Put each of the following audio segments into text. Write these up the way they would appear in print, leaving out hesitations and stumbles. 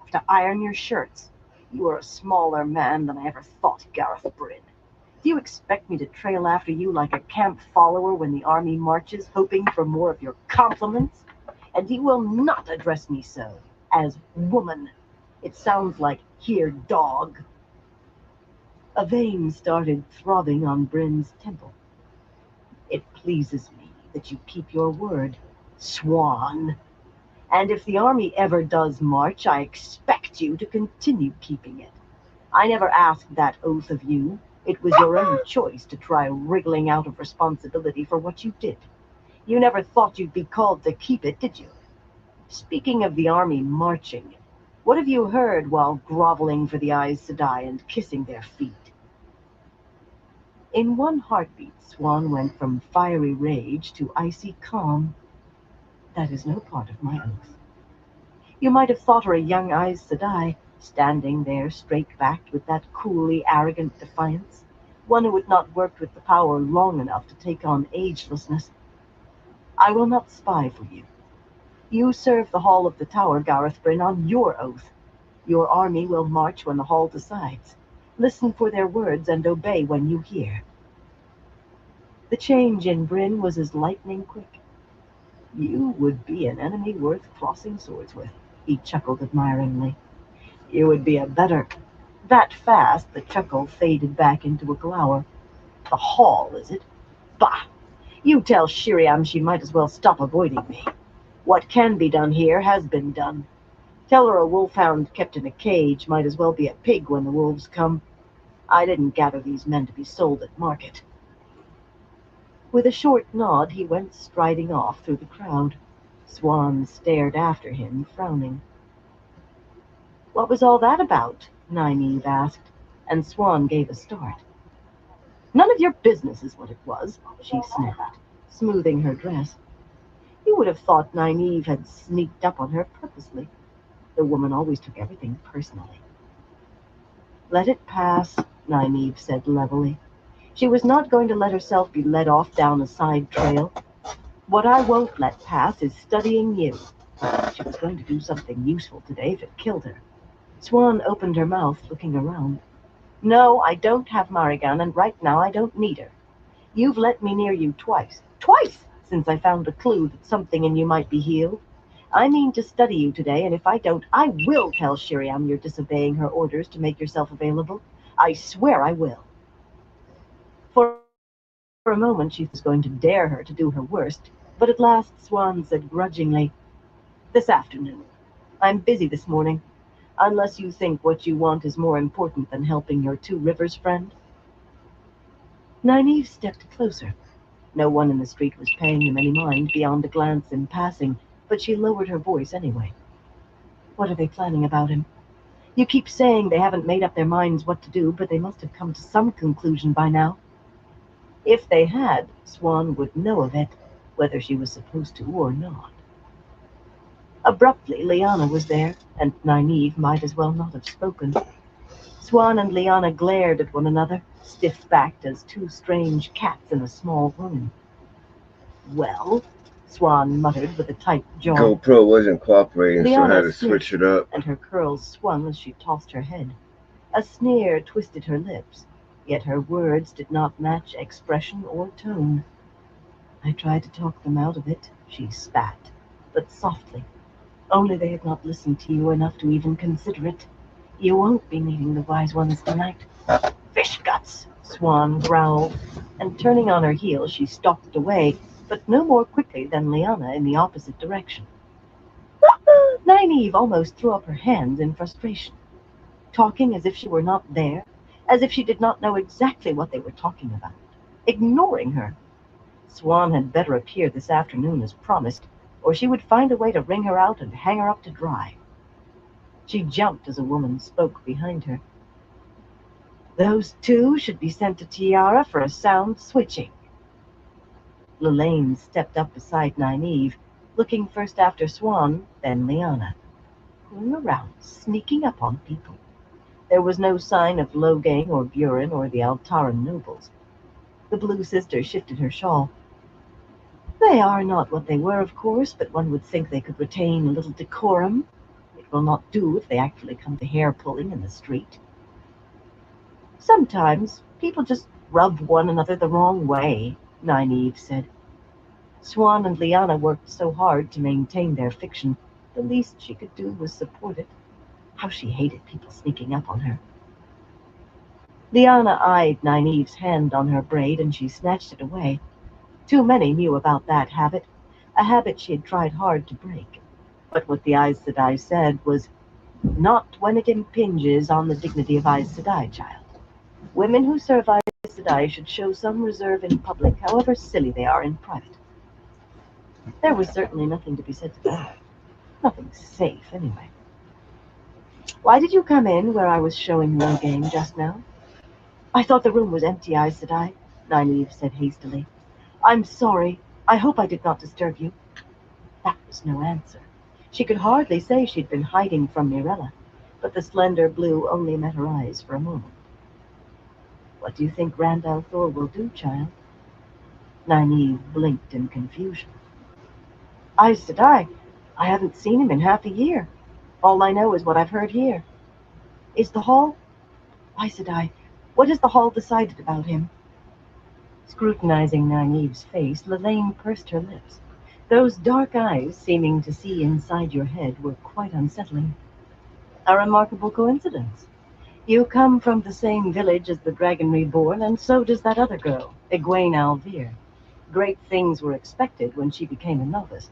enough to iron your shirts. You are a smaller man than I ever thought, Gareth Bryn. Do you expect me to trail after you like a camp follower when the army marches, hoping for more of your compliments? And you will not address me so, as woman. It sounds like here, dog. A vein started throbbing on Bryn's temple. It pleases me that you keep your word, Swan. And if the army ever does march, I expect you to continue keeping it. I never asked that oath of you. It was your own choice to try wriggling out of responsibility for what you did. You never thought you'd be called to keep it, did you? Speaking of the army marching, what have you heard while groveling for the Aes Sedai and kissing their feet? In one heartbeat, Swan went from fiery rage to icy calm. That is no part of my oath. You might have thought her a young Aes Sedai, standing there straight-backed with that coolly arrogant defiance, one who had not worked with the power long enough to take on agelessness. I will not spy for you. You serve the Hall of the Tower, Gareth Bryn, on your oath. Your army will march when the Hall decides. Listen for their words and obey when you hear. The change in Bryn was as lightning quick. You would be an enemy worth crossing swords with, he chuckled admiringly. You would be a better. That fast, the chuckle faded back into a glower. The Hall, is it? Bah! You tell Shiriam she might as well stop avoiding me. What can be done here has been done. Tell her a wolfhound kept in a cage might as well be a pig when the wolves come. I didn't gather these men to be sold at market. With a short nod, he went striding off through the crowd. Swan stared after him, frowning. What was all that about? Nynaeve asked, and Swan gave a start. None of your business is what it was, she snapped, smoothing her dress. You would have thought Nynaeve had sneaked up on her purposely. The woman always took everything personally. Let it pass, Nynaeve said levelly. She was not going to let herself be led off down a side trail. What I won't let pass is studying you. She was going to do something useful today if it killed her. Swan opened her mouth, looking around. No, I don't have Marigan, and right now I don't need her. You've let me near you twice. Twice! Since I found a clue that something in you might be healed. I mean to study you today, and if I don't, I will tell Shiriam you're disobeying her orders to make yourself available. I swear I will. For a moment she thought he was going to dare her to do her worst, but at last Swan said grudgingly, This afternoon. I'm busy this morning, unless you think what you want is more important than helping your Two Rivers friend. Nynaeve stepped closer. No one in the street was paying him any mind beyond a glance in passing, but she lowered her voice anyway. What are they planning about him? You keep saying they haven't made up their minds what to do, but they must have come to some conclusion by now. If they had, Swan would know of it, whether she was supposed to or not. Abruptly, Lyanna was there, and Nynaeve might as well not have spoken. Swan and Lyanna glared at one another, stiff-backed as two strange cats in a small room. Well, Swan muttered with a tight jaw. GoPro wasn't cooperating, so I had Lyanna to switch sniffed, it up. and her curls swung as she tossed her head. A sneer twisted her lips, yet her words did not match expression or tone. I tried to talk them out of it, she spat, but softly. Only they had not listened to you enough to even consider it. You won't be meeting the wise ones tonight. Fish guts, Swan growled, and turning on her heel, she stalked away, but no more quickly than Lyanna in the opposite direction. Nynaeve almost threw up her hands in frustration, talking as if she were not there, as if she did not know exactly what they were talking about, ignoring her. Swan had better appear this afternoon as promised, or she would find a way to wring her out and hang her up to dry. She jumped as a woman spoke behind her. Those two should be sent to Tiara for a sound switching. Lelaine stepped up beside Nynaeve, looking first after Swan, then Lyanna. Going around, sneaking up on people. There was no sign of Logang or Buren or the Altaran nobles. The Blue Sister shifted her shawl. They are not what they were, of course, but one would think they could retain a little decorum. It will not do if they actually come to hair-pulling in the street. Sometimes people just rub one another the wrong way, Nynaeve said. Swan and Liana worked so hard to maintain their fiction, the least she could do was support it. How she hated people sneaking up on her. Liana eyed Nynaeve's hand on her braid, and she snatched it away. Too many knew about that habit, a habit she had tried hard to break. But what the Aes Sedai said was, "Not when it impinges on the dignity of Aes Sedai, child. Women who serve Aes Sedai should show some reserve in public, however silly they are in private." There was certainly nothing to be said to that. Nothing safe, anyway. "Why did you come in where I was showing you a game just now?" "I thought the room was empty, Aes Sedai," Nynaeve said hastily. "I'm sorry. I hope I did not disturb you." That was no answer. She could hardly say she'd been hiding from Mirella, but the slender blue only met her eyes for a moment. "What do you think Randall Thor will do, child?" Nynaeve blinked in confusion. "Aes Sedai, I haven't seen him in half a year. All I know is what I've heard here. Is the Hall... Aes Sedai, what has the Hall decided about him?" Scrutinizing Nynaeve's face, Lelaine pursed her lips. Those dark eyes, seeming to see inside your head, were quite unsettling. "A remarkable coincidence. You come from the same village as the Dragon Reborn, and so does that other girl, Egwene Alvir. Great things were expected when she became a novice.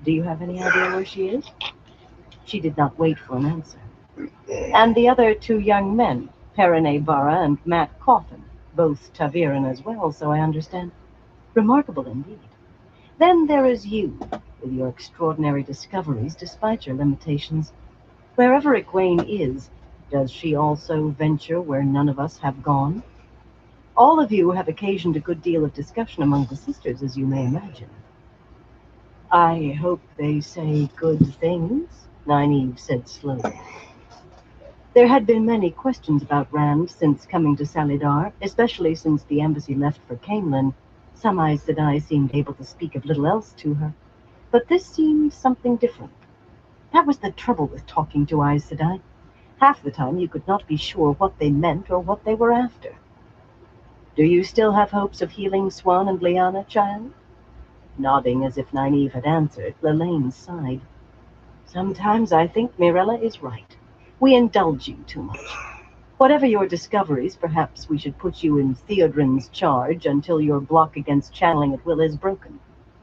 Do you have any idea where she is?" She did not wait for an answer. "And the other two young men, Perrine Barra and Matt Coffin, both Taviran as well, so I understand. Remarkable indeed. Then there is you, with your extraordinary discoveries despite your limitations. Wherever Egwene is, does she also venture where none of us have gone? All of you have occasioned a good deal of discussion among the sisters, as you may imagine." "I hope they say good things," Nynaeve said slowly. There had been many questions about Rand since coming to Salidar, especially since the embassy left for Camelin. Some Aes Sedai seemed able to speak of little else to her, but this seemed something different. That was the trouble with talking to Aes Sedai. Half the time you could not be sure what they meant or what they were after. "Do you still have hopes of healing Swan and Liana, child?" Nodding as if Nynaeve had answered, Lelaine sighed. "Sometimes I think Mirella is right. We indulge you too much. Whatever your discoveries, perhaps we should put you in Theodrin's charge until your block against channeling at will is broken.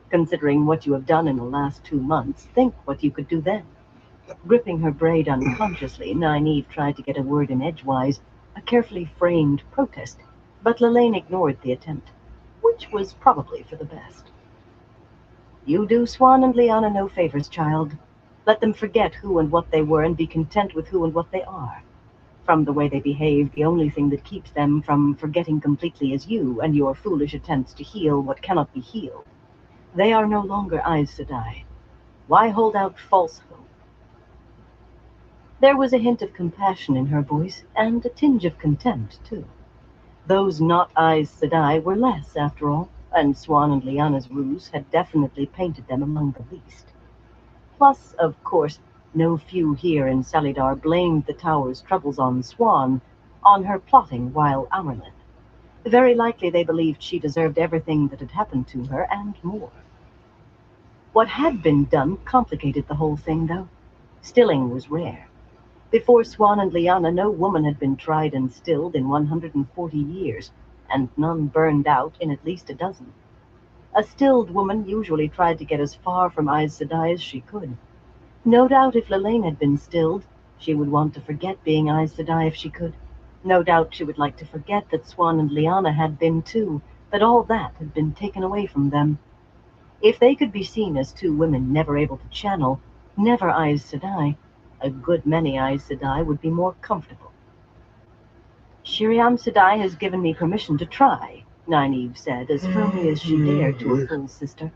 Considering what you have done in the last 2 months, think what you could do then." Gripping her braid unconsciously, Nynaeve tried to get a word in edgewise, a carefully framed protest, but Lelaine ignored the attempt, which was probably for the best. "You do Swan and Liana no favors, child. Let them forget who and what they were and be content with who and what they are. From the way they behave, the only thing that keeps them from forgetting completely is you and your foolish attempts to heal what cannot be healed. They are no longer Aes Sedai. Why hold out false hope?" There was a hint of compassion in her voice, and a tinge of contempt, too. Those not Aes Sedai were less, after all, and Swan and Liana's ruse had definitely painted them among the least. Plus, of course, no few here in Salidar blamed the Tower's troubles on Swan, on her plotting while Amyrlin. Very likely they believed she deserved everything that had happened to her, and more. What had been done complicated the whole thing, though. Stilling was rare. Before Swan and Liana, no woman had been tried and stilled in 140 years, and none burned out in at least a dozen. A stilled woman usually tried to get as far from Aes Sedai as she could. No doubt if Lelaine had been stilled, she would want to forget being Aes Sedai if she could. No doubt she would like to forget that Swan and Liana had been too, that all that had been taken away from them. If they could be seen as two women never able to channel, never Aes Sedai, a good many Aes Sedai would be more comfortable. "Shiriam Sedai has given me permission to try," Nynaeve said, as firmly as she dared to a full sister.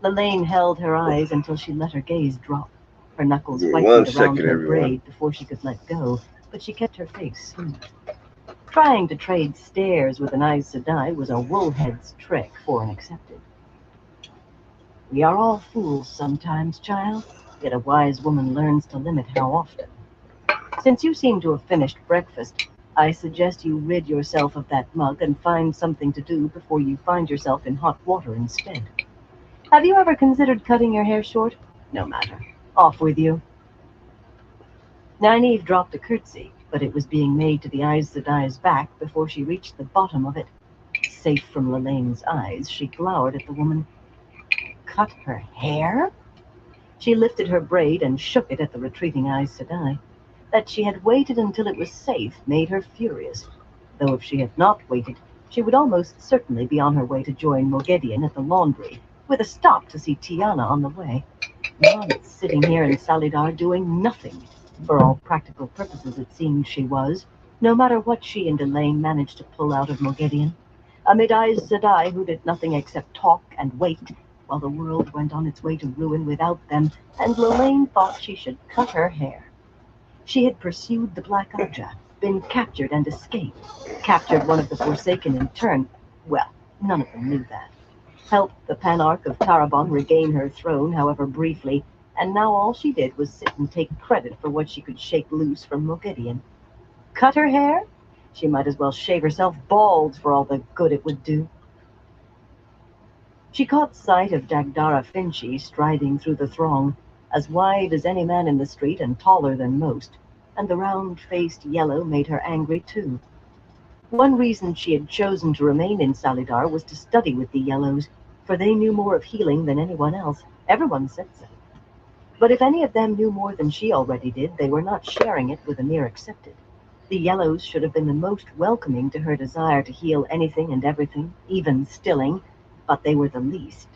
Lelaine held her eyes until she let her gaze drop. Her knuckles whitened around her braid before she could let go, but she kept her face smooth. Trying to trade stares with an Aes Sedai was a woolhead's trick, Foreign accepted. "We are all fools sometimes, child," Yet a wise woman learns to limit how often. Since you seem to have finished breakfast, I suggest you rid yourself of that mug and find something to do before you find yourself in hot water instead. Have you ever considered cutting your hair short? No matter. Off with you. Nynaeve dropped a curtsy, but it was being made to the Aes Sedai's back before she reached the bottom of it. Safe from Lelane's eyes, she glowered at the woman. Cut her hair? She lifted her braid and shook it at the retreating Aes Sedai. That she had waited until it was safe made her furious, though if she had not waited, she would almost certainly be on her way to join Morgedion at the laundry, with a stop to see Tiana on the way. Not sitting here in Salidar doing nothing. For all practical purposes, it seemed she was, no matter what she and Elaine managed to pull out of Morgedion. Amid Aes Sedai who did nothing except talk and wait, while the world went on its way to ruin without them, and Lelaine thought she should cut her hair. She had pursued the Black Aja, been captured and escaped, captured one of the Forsaken in turn. Well, none of them knew that. Helped the Panarch of Tarabon regain her throne, however briefly, and now all she did was sit and take credit for what she could shake loose from Morgedion. Cut her hair? She might as well shave herself bald for all the good it would do. She caught sight of Dagdara Finchie striding through the throng, as wide as any man in the street and taller than most, and the round-faced yellow made her angry too. One reason she had chosen to remain in Salidar was to study with the yellows, for they knew more of healing than anyone else. Everyone said so. But if any of them knew more than she already did, they were not sharing it with the mere accepted. The yellows should have been the most welcoming to her desire to heal anything and everything, even stilling, but they were the least.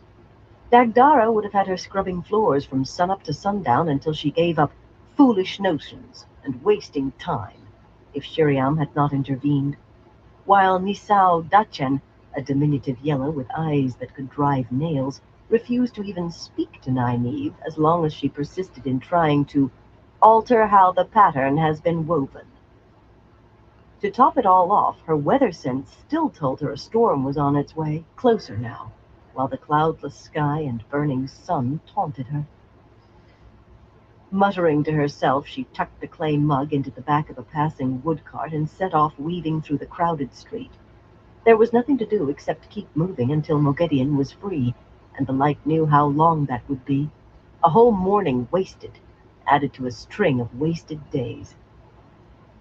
Dagdara would have had her scrubbing floors from sunup to sundown until she gave up foolish notions and wasting time, if Shiriam had not intervened, while Nisao Dachen, a diminutive yellow with eyes that could drive nails, refused to even speak to Nynaeve as long as she persisted in trying to alter how the pattern has been woven. To top it all off, her weather sense still told her a storm was on its way, closer now, while the cloudless sky and burning sun taunted her. Muttering to herself, she tucked the clay mug into the back of a passing woodcart and set off weaving through the crowded street. There was nothing to do except keep moving until Morgedion was free, and the light knew how long that would be. A whole morning wasted, added to a string of wasted days.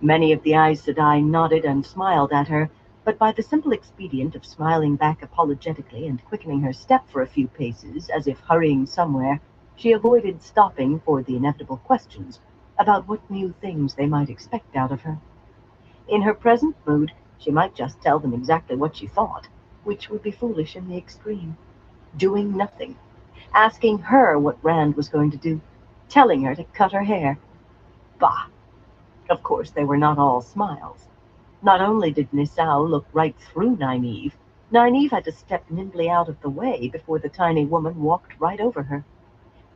Many of the Aes Sedai nodded and smiled at her, but by the simple expedient of smiling back apologetically and quickening her step for a few paces, as if hurrying somewhere, she avoided stopping for the inevitable questions about what new things they might expect out of her. In her present mood, she might just tell them exactly what she thought, which would be foolish in the extreme. Doing nothing. Asking her what Rand was going to do. Telling her to cut her hair. Bah! Of course, they were not all smiles. Not only did Nisao look right through Nynaeve, Nynaeve had to step nimbly out of the way before the tiny woman walked right over her.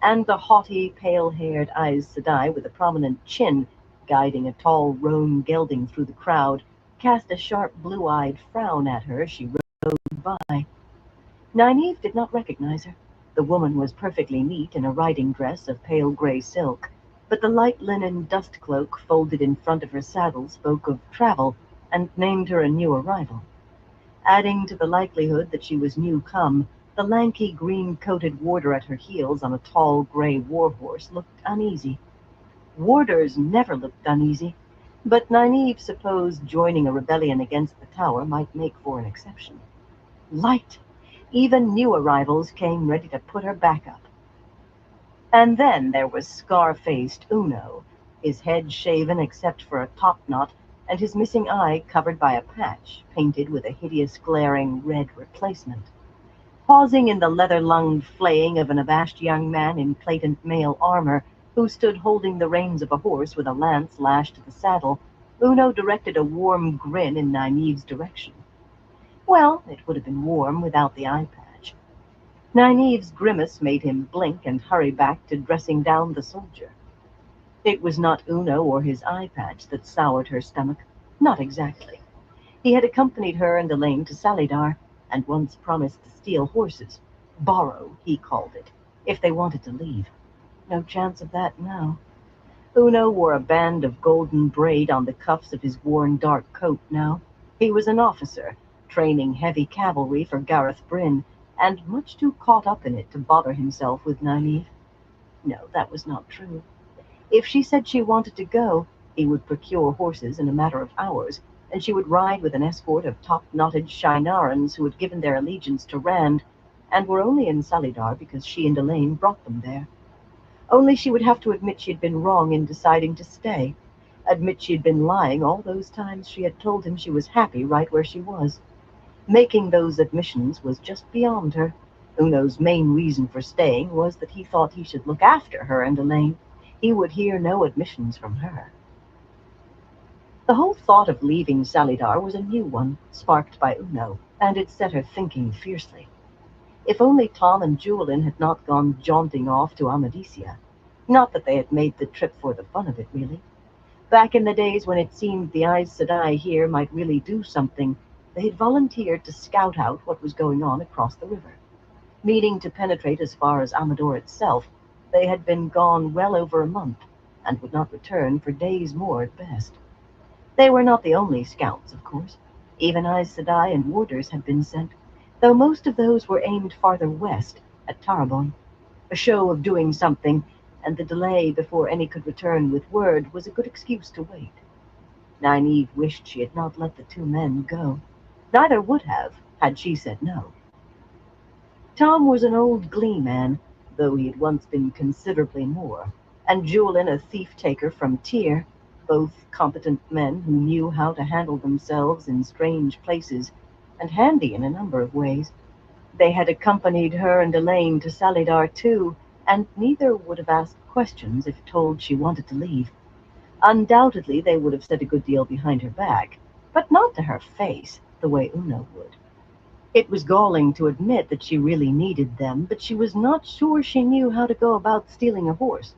And the haughty, pale-haired Aes Sedai with a prominent chin, guiding a tall roan gelding through the crowd, cast a sharp blue-eyed frown at her as she rode by. Nynaeve did not recognize her. The woman was perfectly neat in a riding dress of pale gray silk, but the light linen dust cloak folded in front of her saddle spoke of travel and named her a new arrival. Adding to the likelihood that she was new come, the lanky green-coated warder at her heels on a tall gray warhorse looked uneasy. Warders never looked uneasy, but Nynaeve supposed joining a rebellion against the tower might make for an exception. Light! Even new arrivals came ready to put her back up. And then there was scar-faced Uno, his head shaven except for a topknot, and his missing eye covered by a patch, painted with a hideous glaring red replacement. Pausing in the leather-lunged flaying of an abashed young man in plated mail armor, who stood holding the reins of a horse with a lance lashed to the saddle, Uno directed a warm grin in Nynaeve's direction. Well, it would have been warm without the eye patch. Nynaeve's grimace made him blink and hurry back to dressing down the soldier. It was not Uno or his eye patch that soured her stomach. Not exactly. He had accompanied her and Elaine to Salidar, and once promised to steal horses. Borrow, he called it, if they wanted to leave. No chance of that now. Uno wore a band of golden braid on the cuffs of his worn dark coat now. He was an officer, training heavy cavalry for Gareth Bryn, and much too caught up in it to bother himself with Nynaeve. No, that was not true. If she said she wanted to go, he would procure horses in a matter of hours, and she would ride with an escort of top-knotted Shienarans who had given their allegiance to Rand, and were only in Salidar because she and Elaine brought them there. Only she would have to admit she had been wrong in deciding to stay, admit she had been lying all those times she had told him she was happy right where she was. Making those admissions was just beyond her. Uno's main reason for staying was that he thought he should look after her and Elaine. He would hear no admissions from her. The whole thought of leaving Salidar was a new one, sparked by Uno, and it set her thinking fiercely. If only Tom and Julian had not gone jaunting off to Amadisia. Not that they had made the trip for the fun of it, really. Back in the days when it seemed the Aes Sedai here might really do something, they had volunteered to scout out what was going on across the river. Meaning to penetrate as far as Amador itself, they had been gone well over a month, and would not return for days more at best. They were not the only scouts, of course. Even Aes Sedai and warders had been sent, though most of those were aimed farther west, at Tarabon. A show of doing something, and the delay before any could return with word was a good excuse to wait. Nynaeve wished she had not let the two men go. Neither would have, had she said no. Tom was an old glee man, though he had once been considerably more, and Julian a thief-taker from Tyr, both competent men who knew how to handle themselves in strange places, and handy in a number of ways. They had accompanied her and Elaine to Salidar too, and neither would have asked questions if told she wanted to leave. Undoubtedly they would have said a good deal behind her back, but not to her face, the way Uno would. It was galling to admit that she really needed them, but she was not sure she knew how to go about stealing a horse.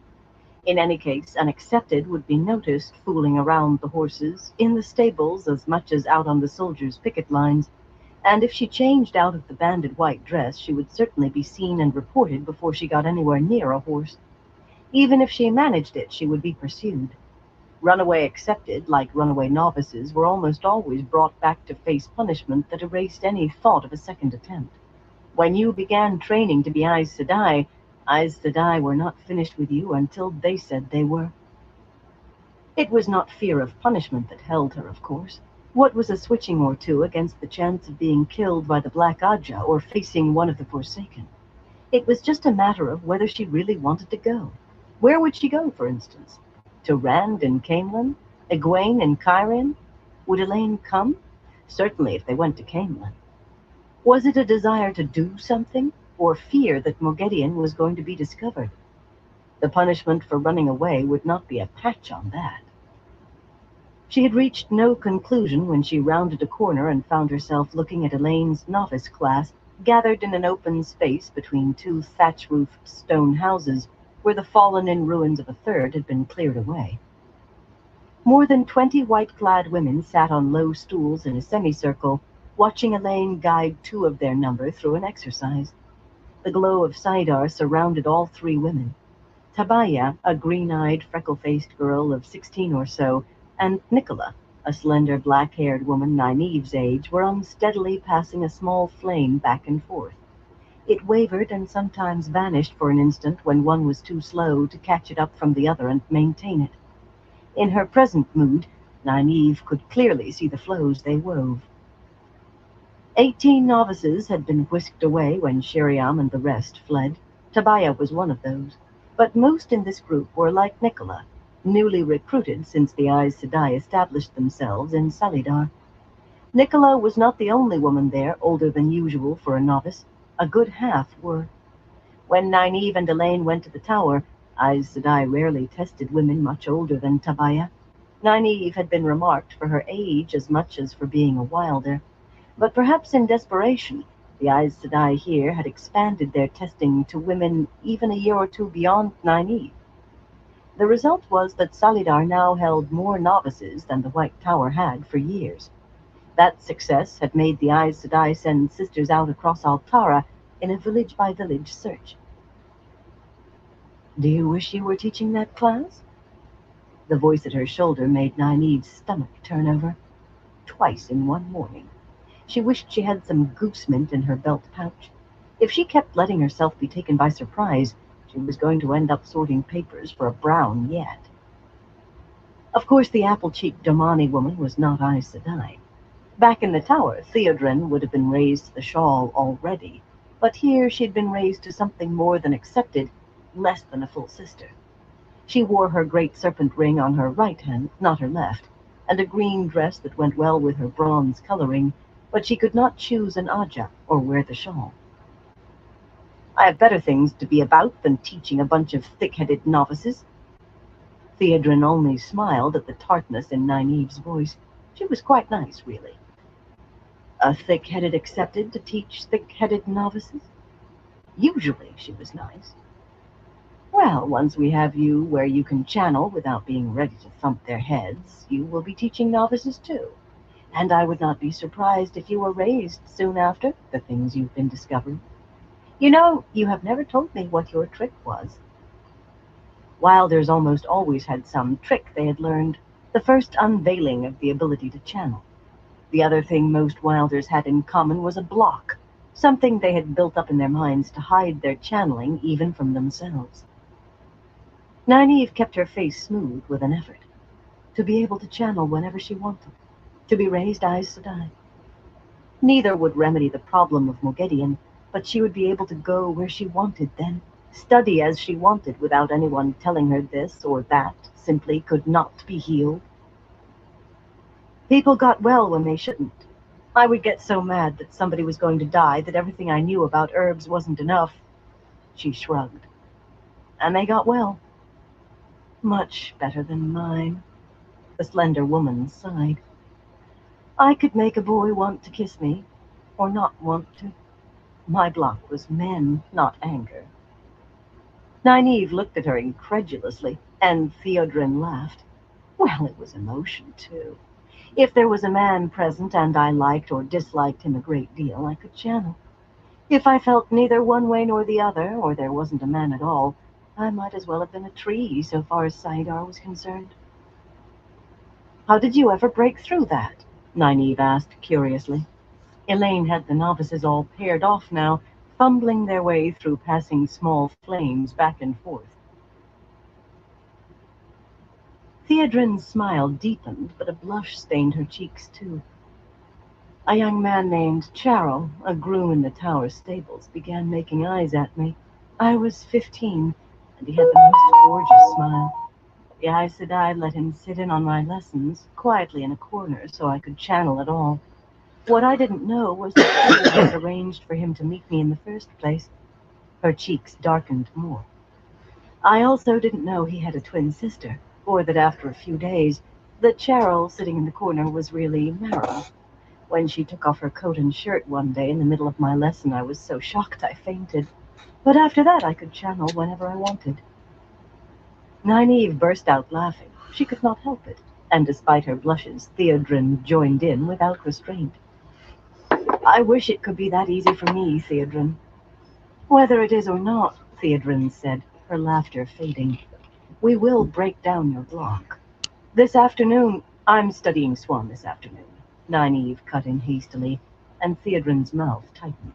In any case, an accepted would be noticed fooling around the horses, in the stables as much as out on the soldiers' picket lines, and if she changed out of the banded white dress, she would certainly be seen and reported before she got anywhere near a horse. Even if she managed it, she would be pursued. Runaway accepted, like runaway novices, were almost always brought back to face punishment that erased any thought of a second attempt. When you began training to be Aes Sedai were not finished with you until they said they were. It was not fear of punishment that held her, of course. What was a switching or two against the chance of being killed by the Black Aja or facing one of the Forsaken? It was just a matter of whether she really wanted to go. Where would she go, for instance? To Rand in Caemlyn? Egwene in Cairhien? Would Elaine come? Certainly if they went to Caemlyn. Was it a desire to do something, or fear that Moghedien was going to be discovered? The punishment for running away would not be a patch on that. She had reached no conclusion when she rounded a corner and found herself looking at Elaine's novice class, gathered in an open space between two thatch-roofed stone houses, where the fallen-in ruins of a third had been cleared away. More than 20 white-clad women sat on low stools in a semicircle, watching Elaine guide two of their number through an exercise. The glow of Saidar surrounded all three women. Tabaya, a green-eyed, freckle-faced girl of 16 or so, and Nicola, a slender black-haired woman Nynaeve's age, were unsteadily passing a small flame back and forth. It wavered and sometimes vanished for an instant when one was too slow to catch it up from the other and maintain it. In her present mood, Nynaeve could clearly see the flows they wove. 18 novices had been whisked away when Sheriam and the rest fled. Tabaya was one of those. But most in this group were like Nicola, newly recruited since the Aes Sedai established themselves in Salidar. Nicola was not the only woman there older than usual for a novice. A good half were. When Nynaeve and Elaine went to the tower, Aes Sedai rarely tested women much older than Tabaya. Nynaeve had been remarked for her age as much as for being a wilder. But perhaps in desperation, the Aes Sedai here had expanded their testing to women even a year or two beyond Nynaeve. The result was that Salidar now held more novices than the White Tower had for years. That success had made the Aes Sedai send sisters out across Altara in a village-by-village search. Do you wish you were teaching that class? The voice at her shoulder made Nynaeve's stomach turn over. Twice in one morning. She wished she had some goose mint in her belt pouch. If she kept letting herself be taken by surprise, she was going to end up sorting papers for a Brown yet. Of course, the apple-cheeked Domani woman was not Aes Sedai. Back in the tower, Theodrin would have been raised to the shawl already, but here she'd been raised to something more than accepted, less than a full sister. She wore her great serpent ring on her right hand, not her left, and a green dress that went well with her bronze coloring, but she could not choose an aja or wear the shawl. I have better things to be about than teaching a bunch of thick-headed novices. Theodrin only smiled at the tartness in Nynaeve's voice. She was quite nice, really. A thick-headed accepted to teach thick-headed novices? Usually she was nice. Well, once we have you where you can channel without being ready to thump their heads, you will be teaching novices too. And I would not be surprised if you were raised soon after the things you've been discovering. You know, you have never told me what your trick was. Wilders almost always had some trick they had learned, the first unveiling of the ability to channel. The other thing most Wilders had in common was a block, something they had built up in their minds to hide their channeling even from themselves. Nynaeve kept her face smooth with an effort. To be able to channel whenever she wanted. To be raised Aes Sedai. Neither would remedy the problem of Moghedian, but she would be able to go where she wanted then, study as she wanted without anyone telling her this or that simply could not be healed. People got well when they shouldn't. I would get so mad that somebody was going to die that everything I knew about herbs wasn't enough. She shrugged. And they got well. Much better than mine. The slender woman sighed. I could make a boy want to kiss me, or not want to. My block was men, not anger. Nynaeve looked at her incredulously, and Theodrin laughed. Well, it was emotion, too. If there was a man present and I liked or disliked him a great deal, I could channel. If I felt neither one way nor the other, or there wasn't a man at all, I might as well have been a tree so far as Saidar was concerned. How did you ever break through that? Nynaeve asked curiously. Elaine had the novices all paired off now, fumbling their way through passing small flames back and forth. Theodrin's smile deepened, but a blush stained her cheeks too. A young man named Charles, a groom in the tower stables, began making eyes at me. I was 15, and he had the most gorgeous smile. The Aes Sedai let him sit in on my lessons, quietly in a corner, so I could channel it all. What I didn't know was that Julia had arranged for him to meet me in the first place. Her cheeks darkened more. I also didn't know he had a twin sister, or that after a few days, that Cheryl sitting in the corner was really Meryl. When she took off her coat and shirt one day in the middle of my lesson, I was so shocked I fainted. But after that, I could channel whenever I wanted. Nynaeve burst out laughing. She could not help it, and despite her blushes, Theodrin joined in without restraint. I wish it could be that easy for me, Theodrin. Whether it is or not, Theodrin said, her laughter fading. We will break down your block. This afternoon, I'm studying Swan this afternoon. Nynaeve cut in hastily, and Theodrin's mouth tightened.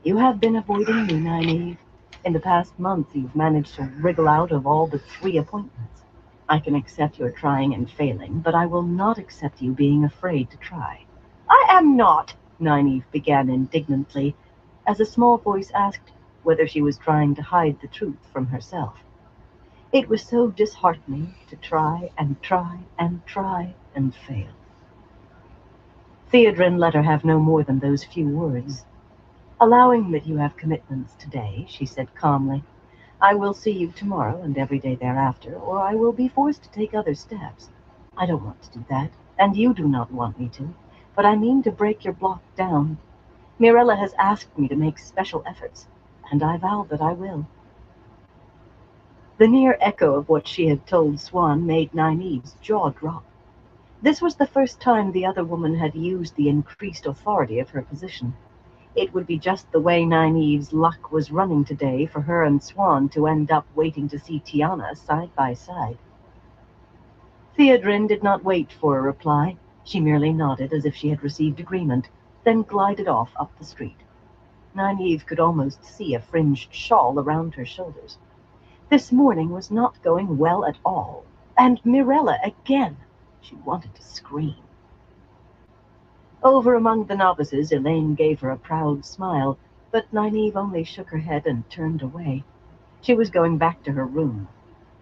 You have been avoiding me, Nynaeve. In the past month, you've managed to wriggle out of all but 3 appointments. I can accept your trying and failing, but I will not accept you being afraid to try. I am not, Nynaeve began indignantly, as a small voice asked whether she was trying to hide the truth from herself. It was so disheartening to try and try and try and fail. Theodrin let her have no more than those few words. Allowing that you have commitments today, she said calmly, I will see you tomorrow and every day thereafter, or I will be forced to take other steps. I don't want to do that, and you do not want me to, but I mean to break your block down. Mirella has asked me to make special efforts, and I vow that I will. The near echo of what she had told Swan made Nynaeve's jaw drop. This was the first time the other woman had used the increased authority of her position. It would be just the way Nynaeve's luck was running today for her and Swan to end up waiting to see Tiana side by side. Theodrin did not wait for a reply. She merely nodded as if she had received agreement, then glided off up the street. Nynaeve could almost see a fringed shawl around her shoulders. This morning was not going well at all. And Mirella again. She wanted to scream. Over among the novices, Elaine gave her a proud smile, but Nynaeve only shook her head and turned away. She was going back to her room.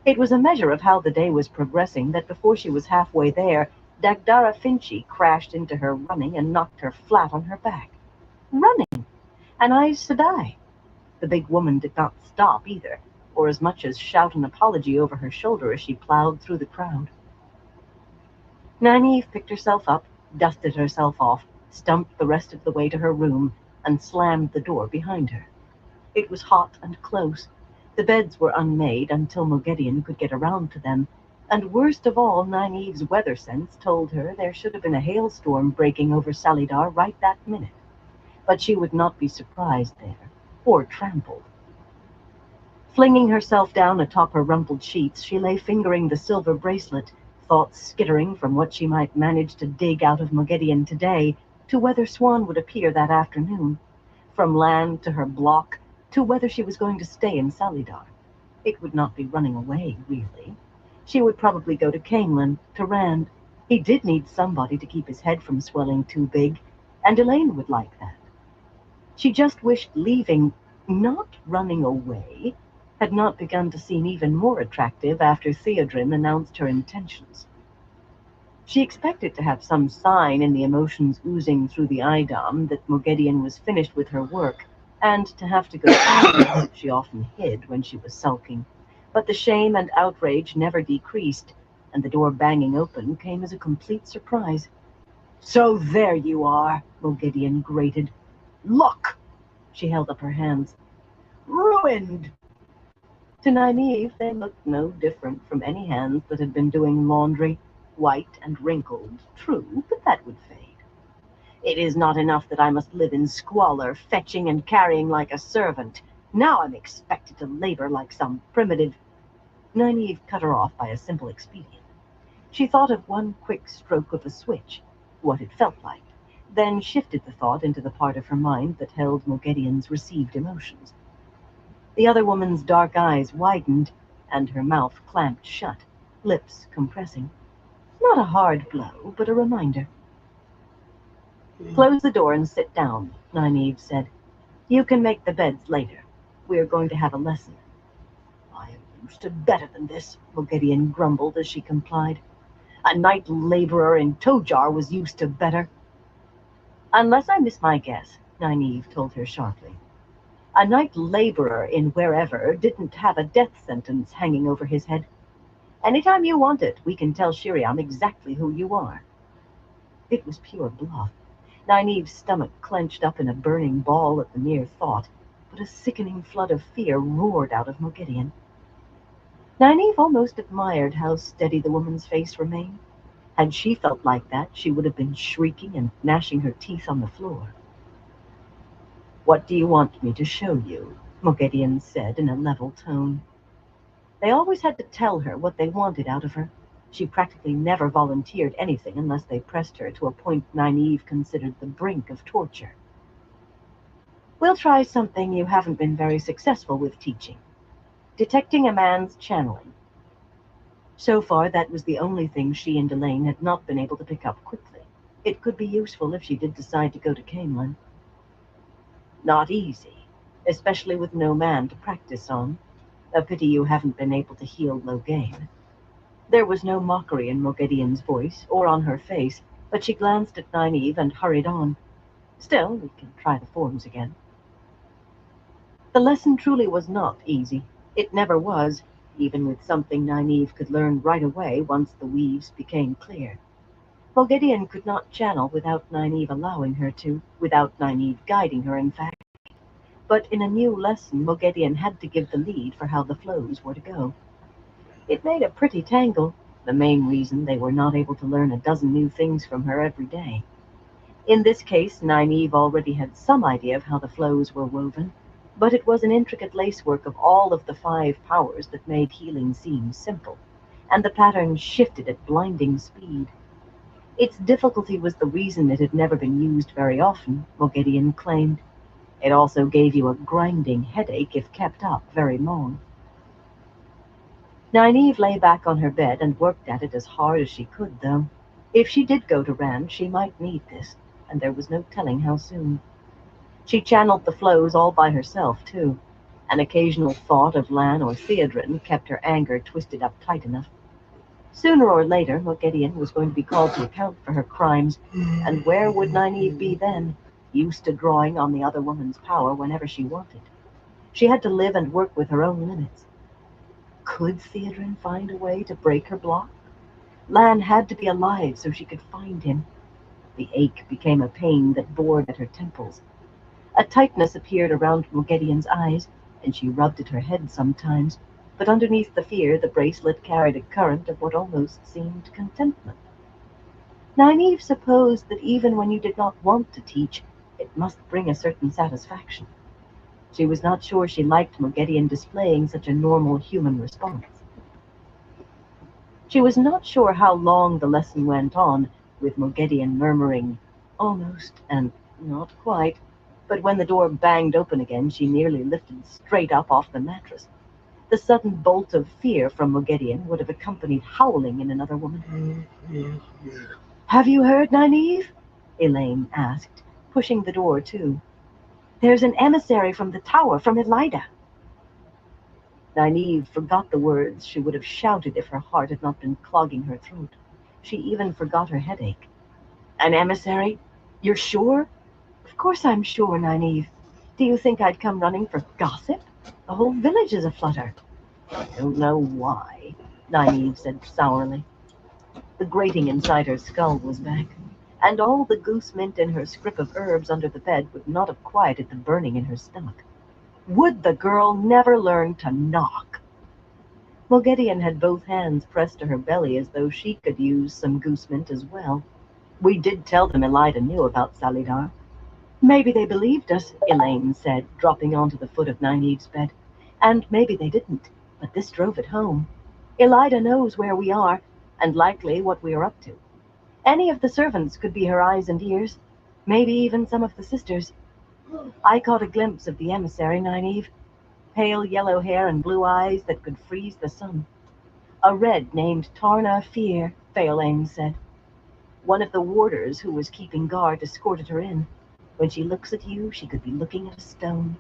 It was a measure of how the day was progressing that before she was halfway there, Dagdara Finchi crashed into her running and knocked her flat on her back. Running! An Aes Sedai! The big woman did not stop either, or as much as shout an apology over her shoulder as she plowed through the crowd. Nynaeve picked herself up, dusted herself off, stumped the rest of the way to her room, and slammed the door behind her. It was hot and close. The beds were unmade until Moghedien could get around to them, and worst of all, Nynaeve's weather sense told her there should have been a hailstorm breaking over Salidar right that minute. But she would not be surprised there, or trampled. Flinging herself down atop her rumpled sheets, she lay fingering the silver bracelet, thoughts skittering from what she might manage to dig out of Moghedien today to whether Swan would appear that afternoon, from land to her block to whether she was going to stay in Salidar. It would not be running away, really. She would probably go to Cainlan, to Rand. He did need somebody to keep his head from swelling too big, and Elaine would like that. She just wished leaving, not running away, had not begun to seem even more attractive after Theodrin announced her intentions. She expected to have some sign in the emotions oozing through the Idam that Moghedien was finished with her work, and to have to go as she often hid when she was sulking. But the shame and outrage never decreased, and the door banging open came as a complete surprise. "So there you are," Moghedien grated. "Look!" She held up her hands. "Ruined!" To Nynaeve, they looked no different from any hands that had been doing laundry, white and wrinkled, true, but that would fade. "It is not enough that I must live in squalor, fetching and carrying like a servant. Now I'm expected to labor like some primitive—" Nynaeve cut her off by a simple expedient. She thought of one quick stroke of a switch, what it felt like, then shifted the thought into the part of her mind that held Moghedien's received emotions. The other woman's dark eyes widened, and her mouth clamped shut, lips compressing. Not a hard blow, but a reminder. "Close the door and sit down," Nynaeve said. "You can make the beds later. We are going to have a lesson." "I am used to better than this," Moghedien grumbled as she complied. "A night laborer in Tojar was used to better." "Unless I miss my guess," Nynaeve told her sharply. "A night laborer in wherever didn't have a death sentence hanging over his head. Anytime you want it, we can tell Shiriam exactly who you are." It was pure bluff. Nynaeve's stomach clenched up in a burning ball at the mere thought, but a sickening flood of fear roared out of Moghedien. Nynaeve almost admired how steady the woman's face remained. Had she felt like that, she would have been shrieking and gnashing her teeth on the floor. "What do you want me to show you?" Moghedien said in a level tone. They always had to tell her what they wanted out of her. She practically never volunteered anything unless they pressed her to a point Nynaeve considered the brink of torture. "We'll try something you haven't been very successful with teaching. Detecting a man's channeling." So far, that was the only thing she and Elaine had not been able to pick up quickly. It could be useful if she did decide to go to Cainlan. "Not easy, especially with no man to practice on. A pity you haven't been able to heal Loghain." There was no mockery in Moghedien's voice or on her face, but she glanced at Nynaeve and hurried on. "Still, we can try the forms again." The lesson truly was not easy. It never was, even with something Nynaeve could learn right away once the weaves became clear. Moghedien could not channel without Nynaeve allowing her to, without Nynaeve guiding her, in fact. But in a new lesson, Moghedien had to give the lead for how the flows were to go. It made a pretty tangle, the main reason they were not able to learn a dozen new things from her every day. In this case, Nynaeve already had some idea of how the flows were woven, but it was an intricate lacework of all of the 5 powers that made healing seem simple, and the pattern shifted at blinding speed. Its difficulty was the reason it had never been used very often, Moghedien claimed. It also gave you a grinding headache if kept up very long. Nynaeve lay back on her bed and worked at it as hard as she could, though. If she did go to Rand, she might need this, and there was no telling how soon. She channeled the flows all by herself, too. An occasional thought of Lan or Theodrin kept her anger twisted up tight enough. Sooner or later, Moghedien was going to be called to account for her crimes, and where would Nynaeve be then, used to drawing on the other woman's power whenever she wanted? She had to live and work with her own limits. Could Theodrin find a way to break her block? Lan had to be alive so she could find him. The ache became a pain that bored at her temples. A tightness appeared around Moghedien's eyes, and she rubbed at her head sometimes, but underneath the fear the bracelet carried a current of what almost seemed contentment. Nynaeve supposed that even when you did not want to teach, it must bring a certain satisfaction. She was not sure she liked Moghedien displaying such a normal human response. She was not sure how long the lesson went on, with Moghedien murmuring, "Almost," and "Not quite," but when the door banged open again, she nearly lifted straight up off the mattress. The sudden bolt of fear from Moghedien would have accompanied howling in another woman. "Have you heard, Nynaeve?" Elaine asked, pushing the door to. "There's an emissary from the tower, from Elida." Nynaeve forgot the words she would have shouted if her heart had not been clogging her throat. She even forgot her headache. "An emissary? You're sure?" "Of course I'm sure, Nynaeve. Do you think I'd come running for gossip? The whole village is aflutter." "I don't know why," Nynaeve said sourly. The grating inside her skull was back, and all the goose mint in her scrip of herbs under the bed would not have quieted the burning in her stomach. Would the girl never learn to knock? Moghedien had both hands pressed to her belly as though she could use some goose mint as well. "We did tell them Elida knew about Salidar." "Maybe they believed us," Elaine said, dropping onto the foot of Nynaeve's bed. "And maybe they didn't, but this drove it home. Elida knows where we are, and likely what we are up to. Any of the servants could be her eyes and ears, maybe even some of the sisters. I caught a glimpse of the emissary, Nynaeve. Pale yellow hair and blue eyes that could freeze the sun. A red named Tarna Fear, Phaelane said. One of the warders who was keeping guard escorted her in. When she looks at you, she could be looking at a stone."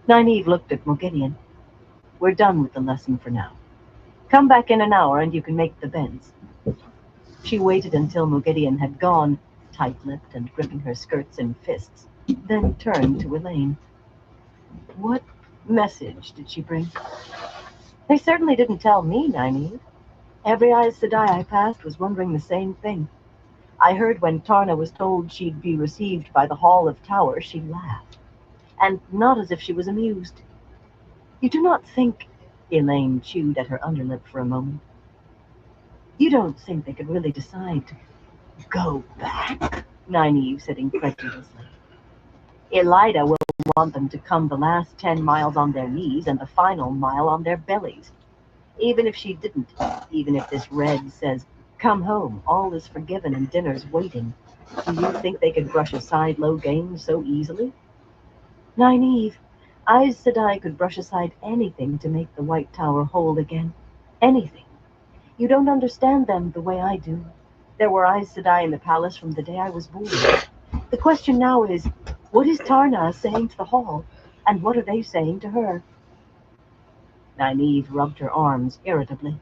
Nynaeve looked at Moghedien. "We're done with the lesson for now. Come back in an hour and you can make the beds." She waited until Moghedien had gone, tight-lipped and gripping her skirts in fists, then turned to Elaine. "What message did she bring?" "They certainly didn't tell me, Nynaeve. Every Aes Sedai I passed was wondering the same thing. I heard when Tarna was told she'd be received by the Hall of Towers, she laughed, and not as if she was amused. You do not think—" Elaine chewed at her underlip for a moment. "You don't think they could really decide to go back?" Nynaeve said incredulously. "Elida will want them to come the last 10 miles on their knees and the final mile on their bellies. Even if she didn't, even if this red says, 'Come home, all is forgiven and dinner's waiting,' do you think they could brush aside low games so easily?" "Nynaeve, Aes Sedai could brush aside anything to make the White Tower whole again. Anything. You don't understand them the way I do. There were Aes Sedai in the palace from the day I was born. The question now is, what is Tarna saying to the Hall, and what are they saying to her?" Nynaeve rubbed her arms irritably.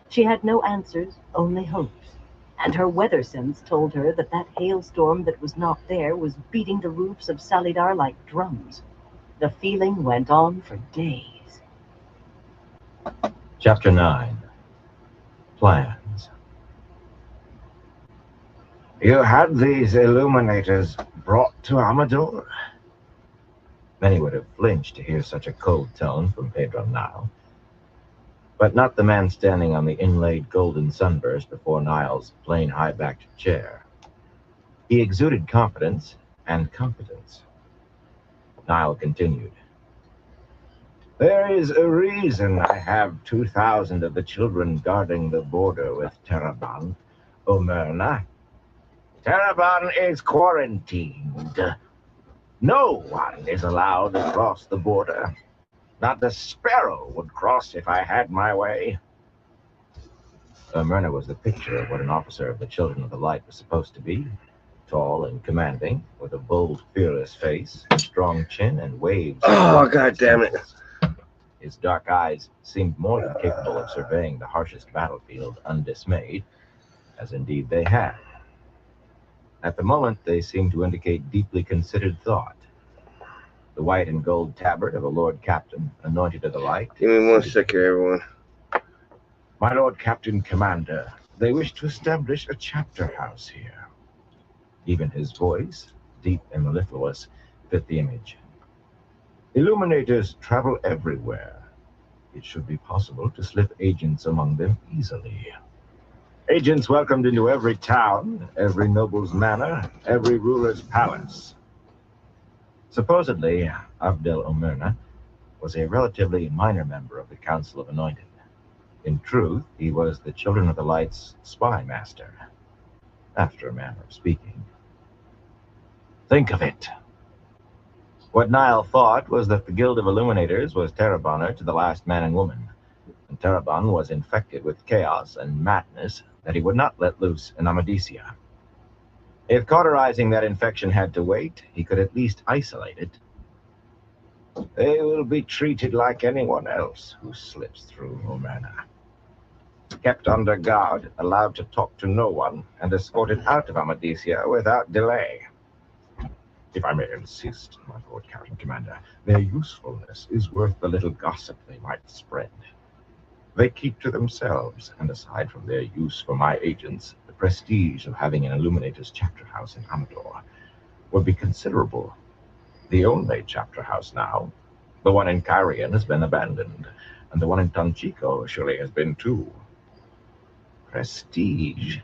She had no answers, only hopes, and her weather sense told her that that hailstorm that was not there was beating the roofs of Salidar like drums. The feeling went on for days. Chapter 9. Plans. "You had these illuminators brought to Amador?" Many would have flinched to hear such a cold tone from Pedro now, but not the man standing on the inlaid golden sunburst before Niall's plain high-backed chair. He exuded confidence and competence. Niall continued. There is a reason I have 2,000 of the children guarding the border with Terabon, Omerna. Terabon is quarantined. No one is allowed to cross the border. Not a sparrow would cross if I had my way. Omerna was the picture of what an officer of the Children of the Light was supposed to be. Tall and commanding, with a bold, fearless face, a strong chin, and waves. Oh, God damn it. His dark eyes seemed more than capable of surveying the harshest battlefield undismayed, as indeed they had. At the moment, they seemed to indicate deeply considered thought. The white and gold tabard of a Lord Captain, anointed of the light. Give me 1 second, everyone. My Lord Captain Commander, they wish to establish a chapter house here. Even his voice, deep and mellifluous, fit the image. Illuminators travel everywhere. It should be possible to slip agents among them easily. Agents welcomed into every town, every noble's manor, every ruler's palace. Supposedly, Abdel Omerna was a relatively minor member of the Council of Anointed. In truth, he was the Children of the Light's spy master, after a manner of speaking. Think of it. What Niall thought was that the Guild of Illuminators was Terabonner to the last man and woman, and Terabon was infected with chaos and madness that he would not let loose in Amadisia. If cauterizing that infection had to wait, he could at least isolate it. They will be treated like anyone else who slips through Omerna. Kept under guard, allowed to talk to no one, and escorted out of Amadisia without delay. If I may insist, my Lord Captain Commander, their usefulness is worth the little gossip they might spread. They keep to themselves, and aside from their use for my agents, the prestige of having an Illuminator's chapter house in Amador would be considerable. The only chapter house now, the one in Kyrian, has been abandoned, and the one in Tanchico surely has been too. Prestige.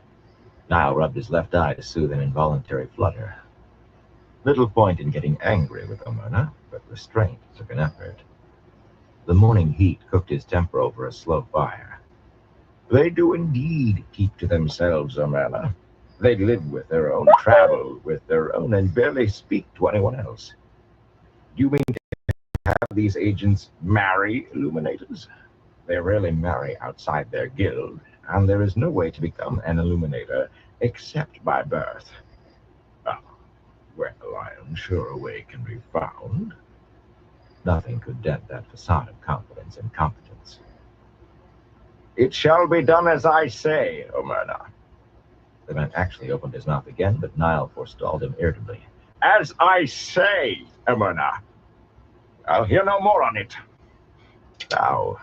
Niall rubbed his left eye to soothe an involuntary flutter. Little point in getting angry with Omerna, but restraint took an effort. The morning heat cooked his temper over a slow fire. They do indeed keep to themselves, Omerna. They live with their own, travel with their own, and barely speak to anyone else. Do you mean to have these agents marry Illuminators? They rarely marry outside their guild, and there is no way to become an Illuminator except by birth. Well, I am sure a way can be found. Nothing could dent that facade of confidence and competence. It shall be done as I say, Omerna. The man actually opened his mouth again, but Niall forestalled him irritably. As I say, Omerna. I'll hear no more on it. Now,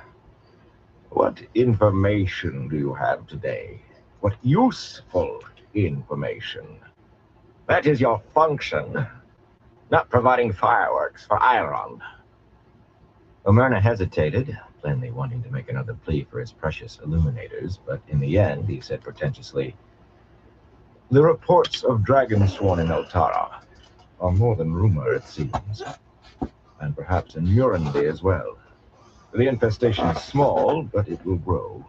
what information do you have today? What useful information? That is your function, not providing fireworks for Iron. Omerna hesitated, plainly wanting to make another plea for his precious Illuminators, but in the end he said pretentiously, The reports of dragons sworn in Altara are more than rumor, it seems, and perhaps in Murandy as well. The infestation is small, but it will grow.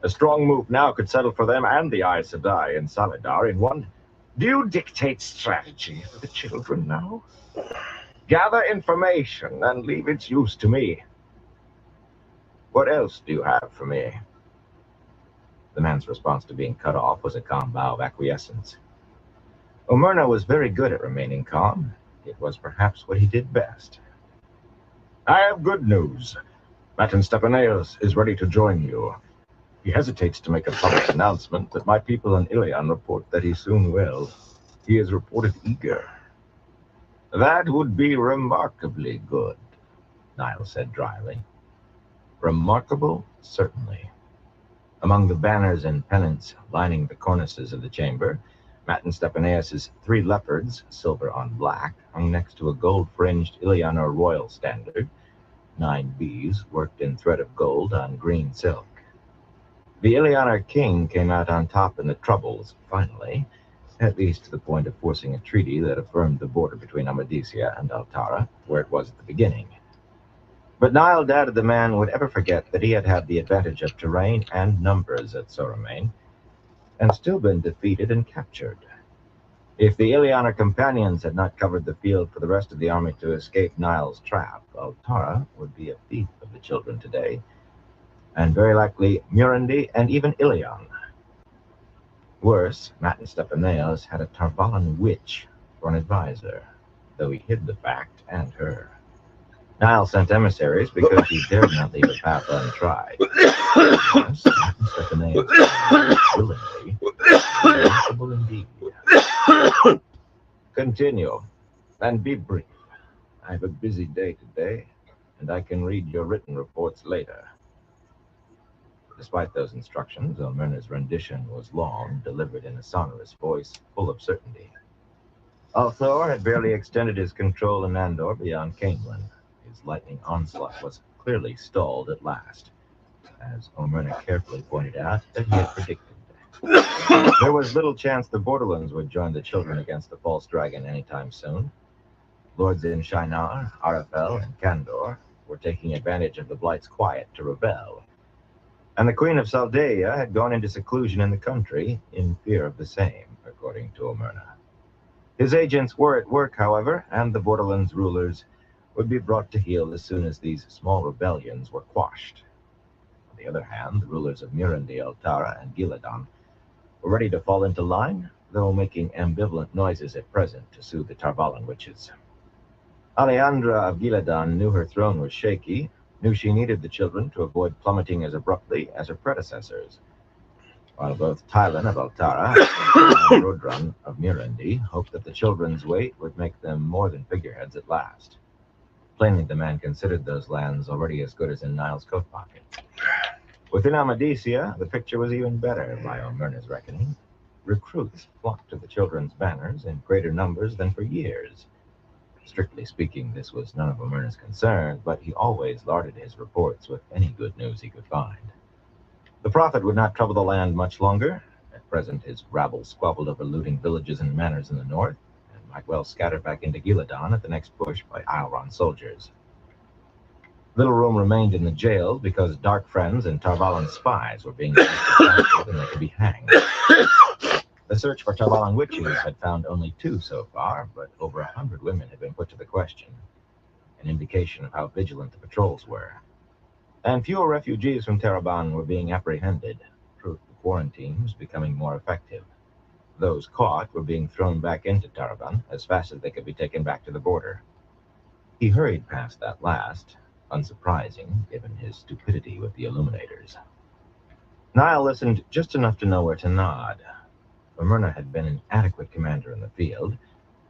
A strong move now could settle for them and the Aes Sedai and Salidar in one. Do you dictate strategy for the children now? Gather information and leave its use to me. What else do you have for me? The man's response to being cut off was a calm bow of acquiescence. Omerna was very good at remaining calm. It was perhaps what he did best. I have good news. Matin Stepaneos is ready to join you. He hesitates to make a public announcement, but my people in Ilion report that he soon will. He is reported eager. That would be remarkably good, Niall said dryly. Remarkable, certainly. Among the banners and pennants lining the cornices of the chamber, Matin Stepaneos' 3 leopards, silver on black, hung next to a gold-fringed Ilianer royal standard, 9 bees worked in thread of gold on green silk. The Ilianer king came out on top in the troubles, finally, at least to the point of forcing a treaty that affirmed the border between Amadisia and Altara, where it was at the beginning. But Niall doubted the man would ever forget that he had had the advantage of terrain and numbers at Soramain, and still been defeated and captured. If the Ilianer companions had not covered the field for the rest of the army to escape Niall's trap, Altara would be a fief of the children today, and very likely Murundi and even Ilion. Worse, Matin Stepaneos had a Tarvalan witch for an advisor, though he hid the fact and her. Niall sent emissaries because he dared not leave a path untried. Yes, Matin Stepaneos willingly, remarkable indeed. Continue, and be brief. I have a busy day today, and I can read your written reports later. Despite those instructions, Elmyrna's rendition was long, delivered in a sonorous voice, full of certainty. Althor had barely extended his control in Andor beyond Camelin. His lightning onslaught was clearly stalled at last, as Elmyrna carefully pointed out that he had predicted. There was little chance the Borderlands would join the children against the false dragon anytime soon. Lords in Shinar, Arafel, and Kandor were taking advantage of the Blight's quiet to rebel, and the Queen of Saldaea had gone into seclusion in the country in fear of the same, according to Elmyrna. His agents were at work, however, and the Borderlands rulers would be brought to heel as soon as these small rebellions were quashed. On the other hand, the rulers of Murundi, Altara, and Giladon were ready to fall into line, though making ambivalent noises at present to soothe the Tarvalan witches. Aleandra of Giladon knew her throne was shaky, knew she needed the children to avoid plummeting as abruptly as her predecessors, while both Tylan of Altara and Rodran of Murundi hoped that the children's weight would make them more than figureheads at last. Plainly, the man considered those lands already as good as in Niall's coat pocket. Within Amadisia, the picture was even better, by Elmyrna's reckoning. Recruits flocked to the children's banners in greater numbers than for years. Strictly speaking, this was none of Elmyrna's concern, but he always larded his reports with any good news he could find. The prophet would not trouble the land much longer. At present, his rabble squabbled over looting villages and manors in the north, and might well scatter back into Giladon at the next push by Ileron soldiers. Little room remained in the jail because dark friends and Tarvalan spies were being captured and they could be hanged. The search for Tarvalan witches had found only 2 so far, but over 100 women had been put to the question, an indication of how vigilant the patrols were. And fewer refugees from Taraban were being apprehended, proof the quarantine was becoming more effective. Those caught were being thrown back into Taraban as fast as they could be taken back to the border. He hurried past that last, unsurprising given his stupidity with the Illuminators. Niall listened just enough to know where to nod. Elmyrna had been an adequate commander in the field,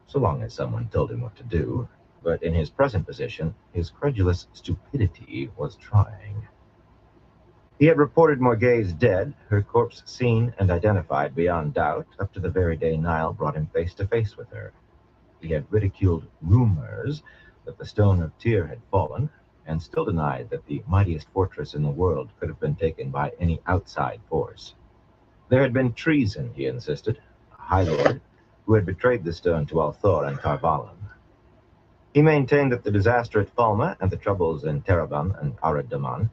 so long as someone told him what to do, but in his present position, his credulous stupidity was trying. He had reported Morgase dead, her corpse seen and identified beyond doubt, up to the very day Niall brought him face to face with her. He had ridiculed rumors that the Stone of Tyr had fallen, and still denied that the mightiest fortress in the world could have been taken by any outside force. There had been treason, he insisted, a High Lord who had betrayed the stone to Althor and Tarvalan. He maintained that the disaster at Falma and the troubles in Taraban and Aradaman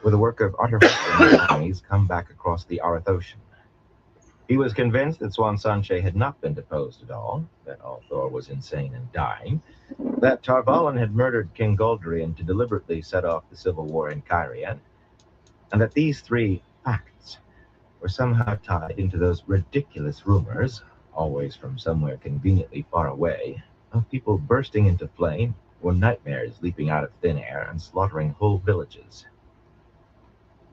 were the work of artificial armies come back across the Arith Ocean. He was convinced that Swan Sanche had not been deposed at all, that Althor was insane and dying, that Tarvalan had murdered King Goldrian to deliberately set off the civil war in Kyrian, and that these 3 facts were somehow tied into those ridiculous rumors, always from somewhere conveniently far away, of people bursting into flame or nightmares leaping out of thin air and slaughtering whole villages.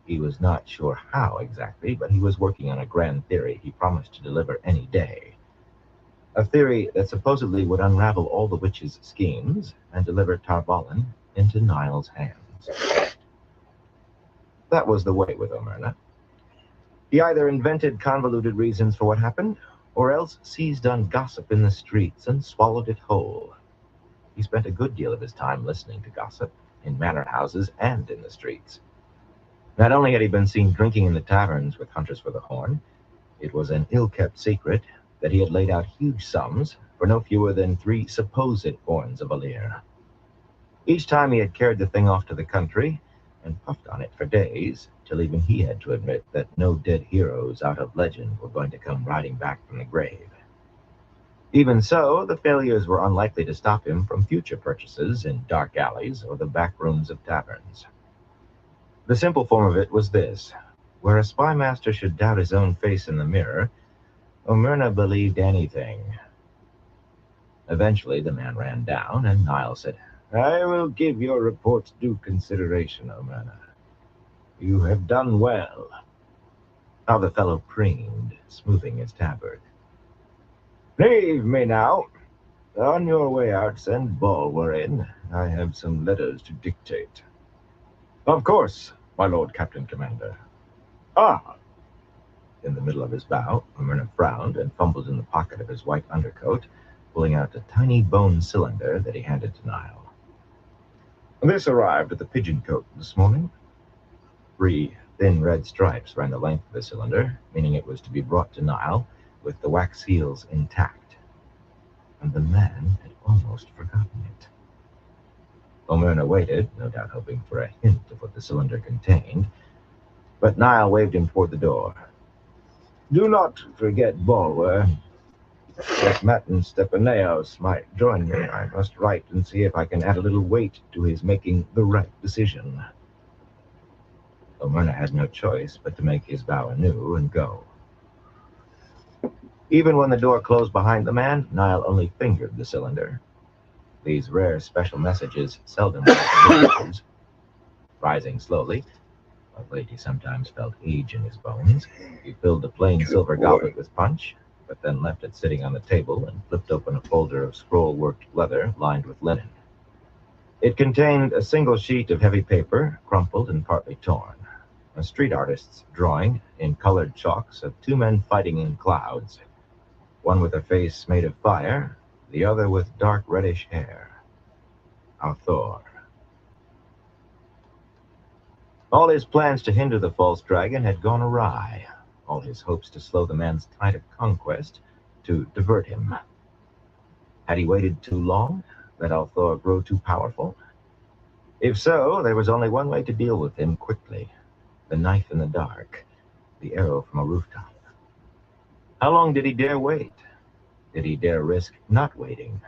He was not sure how exactly, but he was working on a grand theory he promised to deliver any day. A theory that supposedly would unravel all the witches' schemes and deliver Tarvalan into Niall's hands. That was the way with Elmyrna. He either invented convoluted reasons for what happened, or else seized on gossip in the streets and swallowed it whole. He spent a good deal of his time listening to gossip, in manor houses and in the streets. Not only had he been seen drinking in the taverns with Hunters for the Horn, it was an ill-kept secret that he had laid out huge sums for no fewer than 3 supposed horns of a leer. Each time he had carried the thing off to the country and puffed on it for days, till even he had to admit that no dead heroes out of legend were going to come riding back from the grave. Even so, the failures were unlikely to stop him from future purchases in dark alleys or the back rooms of taverns. The simple form of it was this: where a spy master should doubt his own face in the mirror, O'Myrna believed anything. Eventually, the man ran down, and Niall said, "I will give your reports due consideration, O'Myrna. You have done well." How the fellow preened, smoothing his tabard. "Leave me now. On your way out, send Bulwer in. I have some letters to dictate." "Of course, my Lord Captain Commander." "Ah!" In the middle of his bow, O'Myrna frowned and fumbled in the pocket of his white undercoat, pulling out a tiny bone cylinder that he handed to Niall. "This arrived at the Pigeon Cote this morning." 3 thin red stripes ran the length of the cylinder, meaning it was to be brought to Niall with the wax seals intact. And the man had almost forgotten it. O'Myrna waited, no doubt hoping for a hint of what the cylinder contained, but Niall waved him toward the door. "Do not forget Bulwer. If Matin Stepaneos might join me, I must write and see if I can add a little weight to his making the right decision." O'Myrna had no choice but to make his bow anew and go. Even when the door closed behind the man, Niall only fingered the cylinder. These rare special messages seldom went to visitors. Rising slowly, of late he sometimes felt age in his bones, he filled the plain silver goblet with punch, but then left it sitting on the table and flipped open a folder of scroll-worked leather lined with linen. It contained a single sheet of heavy paper, crumpled and partly torn, a street artist's drawing in colored chalks of 2 men fighting in clouds, one with a face made of fire, the other with dark reddish hair. Althor. All his plans to hinder the false dragon had gone awry, all his hopes to slow the man's tide of conquest, to divert him. Had he waited too long? Let Althor grow too powerful? If so, there was only one way to deal with him quickly: the knife in the dark, the arrow from a rooftop. How long did he dare wait? Did he dare risk not waiting?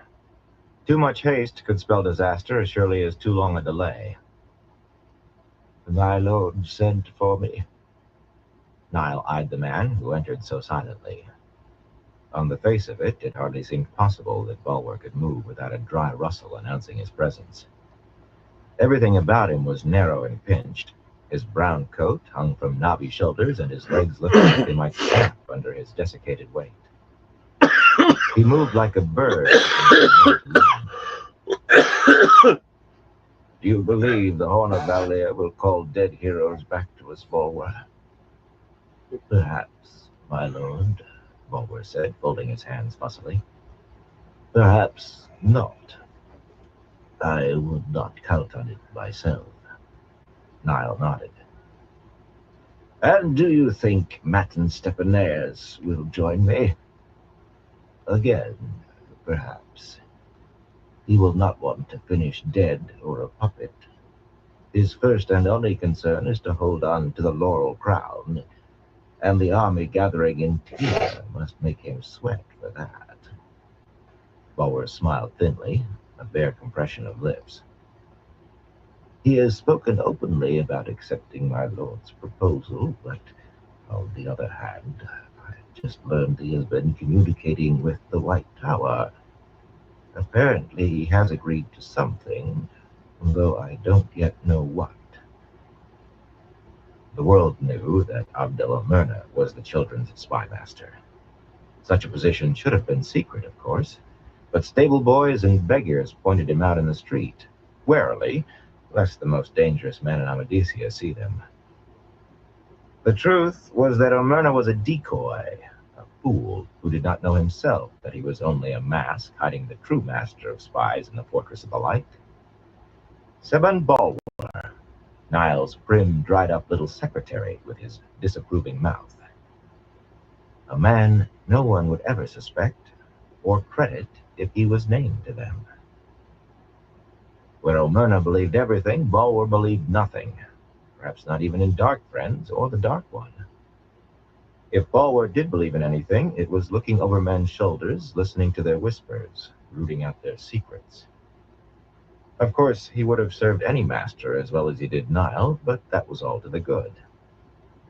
Too much haste could spell disaster as surely as too long a delay. "My lord sent for me." Niall eyed the man who entered so silently. On the face of it, it hardly seemed possible that Bulwer could move without a dry rustle announcing his presence. Everything about him was narrow and pinched. His brown coat hung from knobby shoulders, and his legs looked like they might snap under his desiccated weight. He moved like a bird. "Do you believe the Horn of Valia will call dead heroes back to us, Bulwer?" "Perhaps, my lord," Bulwer said, folding his hands fussily. "Perhaps not. I would not count on it myself." Niall nodded. "And do you think Matin Stepaneos will join me?" "Again, perhaps. He will not want to finish dead or a puppet. His first and only concern is to hold on to the laurel crown, and the army gathering in Tyr must make him sweat for that." Bulwer smiled thinly, a bare compression of lips. "He has spoken openly about accepting my lord's proposal, but on the other hand, I just learned he has been communicating with the White Tower. Apparently he has agreed to something, though I don't yet know what." The world knew that Abdel O'Myrna was the children's spy master. Such a position should have been secret, of course, but stable boys and beggars pointed him out in the street, warily, lest the most dangerous men in Amadisia see them. The truth was that O'Myrna was a decoy, a fool who did not know himself that he was only a mask hiding the true master of spies in the Fortress of the Light. Seban Bulwer, Niall's prim, dried-up little secretary with his disapproving mouth. A man no one would ever suspect or credit if he was named to them. Where O'Myrna believed everything, Bulwer believed nothing, perhaps not even in Dark Friends or the Dark One. If Bulwer did believe in anything, it was looking over men's shoulders, listening to their whispers, rooting out their secrets. Of course, he would have served any master as well as he did Nile, but that was all to the good.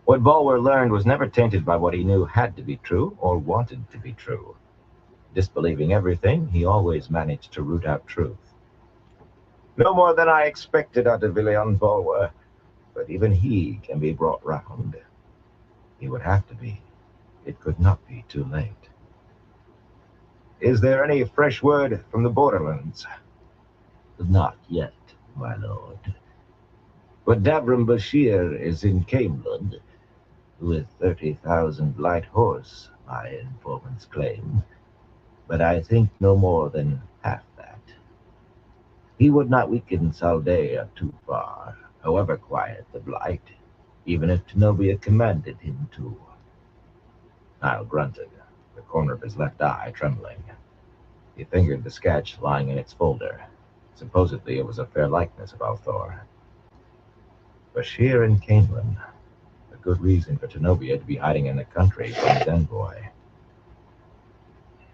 What Bulwer learned was never tainted by what he knew had to be true or wanted to be true. Disbelieving everything, he always managed to root out truth. No more than I expected out of William Bulwer, but even he can be brought round. He would have to be. It could not be too late. Is there any fresh word from the borderlands? Not yet, my lord. But Davram Bashir is in Camelot, with 30,000 light horse, my informants claim. But I think no more than half that. He would not weaken Saldea too far, however quiet the blight, even if Tenobia commanded him to. Niall grunted, the corner of his left eye trembling. He fingered the sketch lying in its folder. Supposedly it was a fair likeness of Althor. Bashir and Camelin, a good reason for Tenobia to be hiding in the country from his envoy.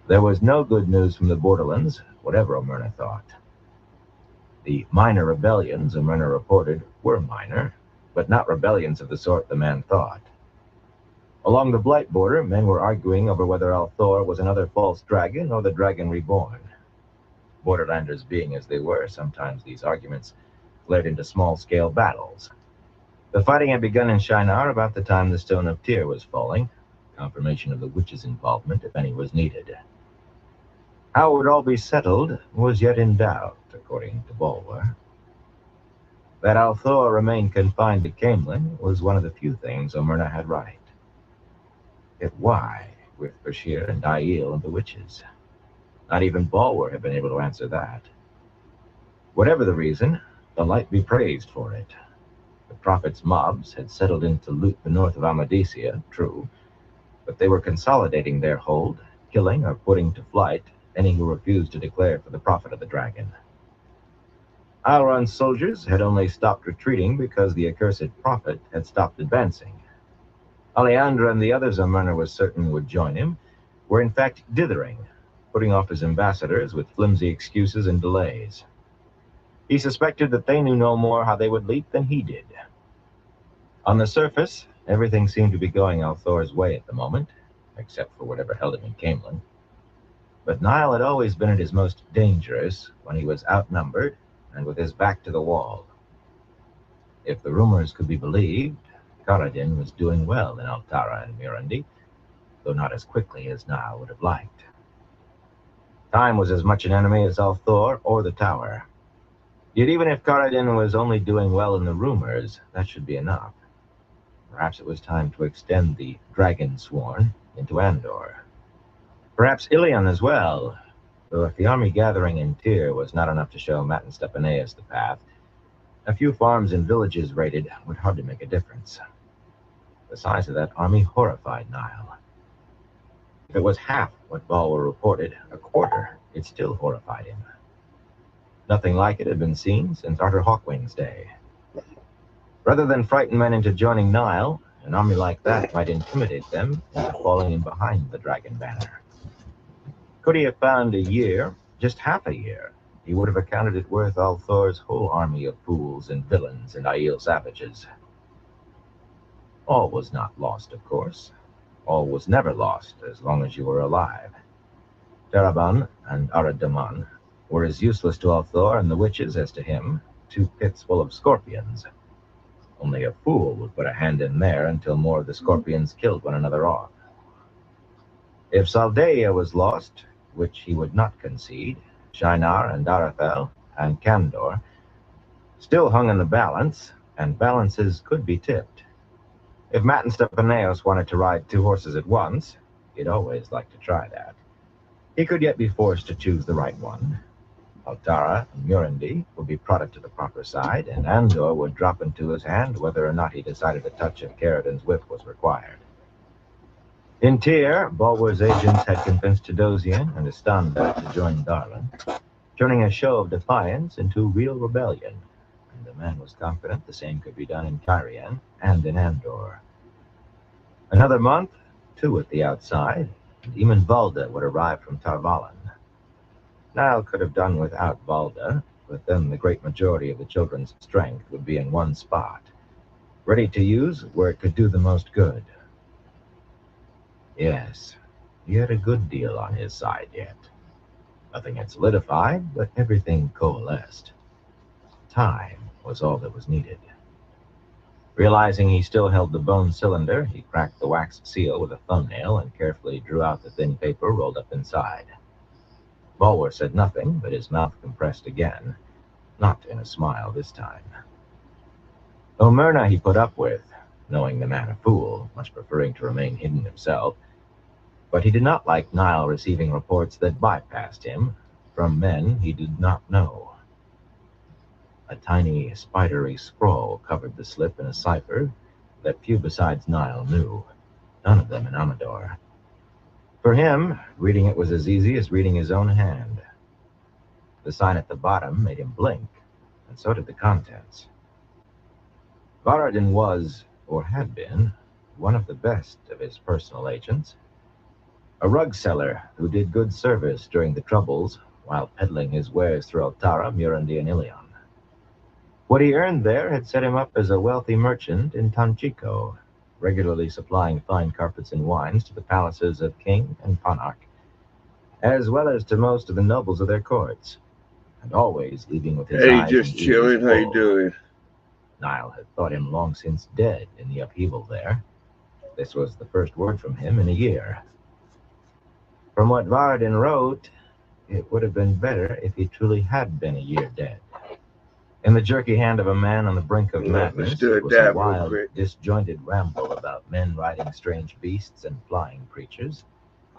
There was no good news from the borderlands, whatever O'Myrna thought. The minor rebellions O'Myrna reported were minor, but not rebellions of the sort the man thought. Along the Blight border, men were arguing over whether Althor was another false dragon or the dragon reborn. Borderlanders being as they were, sometimes these arguments flared into small-scale battles. The fighting had begun in Shinar about the time the Stone of Tyr was falling, confirmation of the witch's involvement if any was needed. How it would all be settled was yet in doubt, according to Bulwer. That Althor remained confined to Camelin was one of the few things O'Myrna had right. Yet why, with Bashir and Aiel and the witches? Not even Bulwer had been able to answer that. Whatever the reason, the light be praised for it. The prophet's mobs had settled in to loot the north of Amadesia, true, but they were consolidating their hold, killing or putting to flight any who refused to declare for the prophet of the dragon. Alron's soldiers had only stopped retreating because the accursed prophet had stopped advancing. Aleandra and the others O'Myrna was certain would join him were in fact dithering, putting off his ambassadors with flimsy excuses and delays. He suspected that they knew no more how they would leap than he did. On the surface, everything seemed to be going Althor's way at the moment, except for whatever held him in Camelin. But Niall had always been at his most dangerous when he was outnumbered and with his back to the wall. If the rumors could be believed, Karadin was doing well in Altara and Mirundi, though not as quickly as Niall would have liked. Time was as much an enemy as Althor or the Tower. Yet even if Karadin was only doing well in the rumors, that should be enough. Perhaps it was time to extend the Dragon Sworn into Andor. Perhaps Ilion as well, though if the army gathering in Tyr was not enough to show Mat and Stepaneus the path, a few farms and villages raided would hardly make a difference. The size of that army horrified Niall. If it was half what Bulwer reported, a quarter, it still horrified him. Nothing like it had been seen since Arthur Hawkwing's day. Rather than frighten men into joining Niall, an army like that might intimidate them into falling in behind the dragon banner. Could he have found a year, just half a year, he would have accounted it worth Althor's whole army of fools and villains and Aiel savages. All was not lost, of course. All was never lost as long as you were alive. Teraban and Aradaman were as useless to Althor and the witches as to him, 2 pits full of scorpions. Only a fool would put a hand in there until more of the scorpions killed one another off. If Saldea was lost, which he would not concede, Shinar and Darathel and Kandor still hung in the balance, and balances could be tipped. If Mat and Stepaneos wanted to ride 2 horses at once, he'd always like to try that. He could yet be forced to choose the right one. Altara and Mirundi would be prodded to the proper side, and Andor would drop into his hand whether or not he decided a touch of Caradin's whip was required. In Tyr, Bulwer's agents had convinced Tadosian and Estanda to join Darlin, turning a show of defiance into real rebellion. And the man was confident the same could be done in Kyrian and in Andor. Another month, two at the outside, and even Valda would arrive from Tarvalin. Niall could have done without Valda, but then the great majority of the children's strength would be in one spot, ready to use where it could do the most good. Yes, he had a good deal on his side yet. Nothing had solidified, but everything coalesced. Time was all that was needed. Realizing he still held the bone cylinder, he cracked the wax seal with a thumbnail and carefully drew out the thin paper rolled up inside. Bulwer said nothing, but his mouth compressed again, not in a smile this time. Omerna he put up with, knowing the man a fool, much preferring to remain hidden himself, but he did not like Niall receiving reports that bypassed him from men he did not know. A tiny, spidery scrawl covered the slip in a cipher that few besides Niall knew, none of them in Amador. For him, reading it was as easy as reading his own hand. The sign at the bottom made him blink, and so did the contents. Varadin was, or had been, one of the best of his personal agents. A rug seller who did good service during the Troubles while peddling his wares through Altara, Murundi, and Ilion. What he earned there had set him up as a wealthy merchant in Tanchico, regularly supplying fine carpets and wines to the palaces of King and Ponarch, as well as to most of the nobles of their courts, and always leaving with his Hey, eyes just and chilling. ears How you full. doing? Niall had thought him long since dead in the upheaval there. This was the first word from him in a year. From what Varadin wrote, it would have been better if he truly had been a year dead. In the jerky hand of a man on the brink of madness, Let's do a it was a dab real wild, quick. disjointed ramble about men riding strange beasts and flying creatures,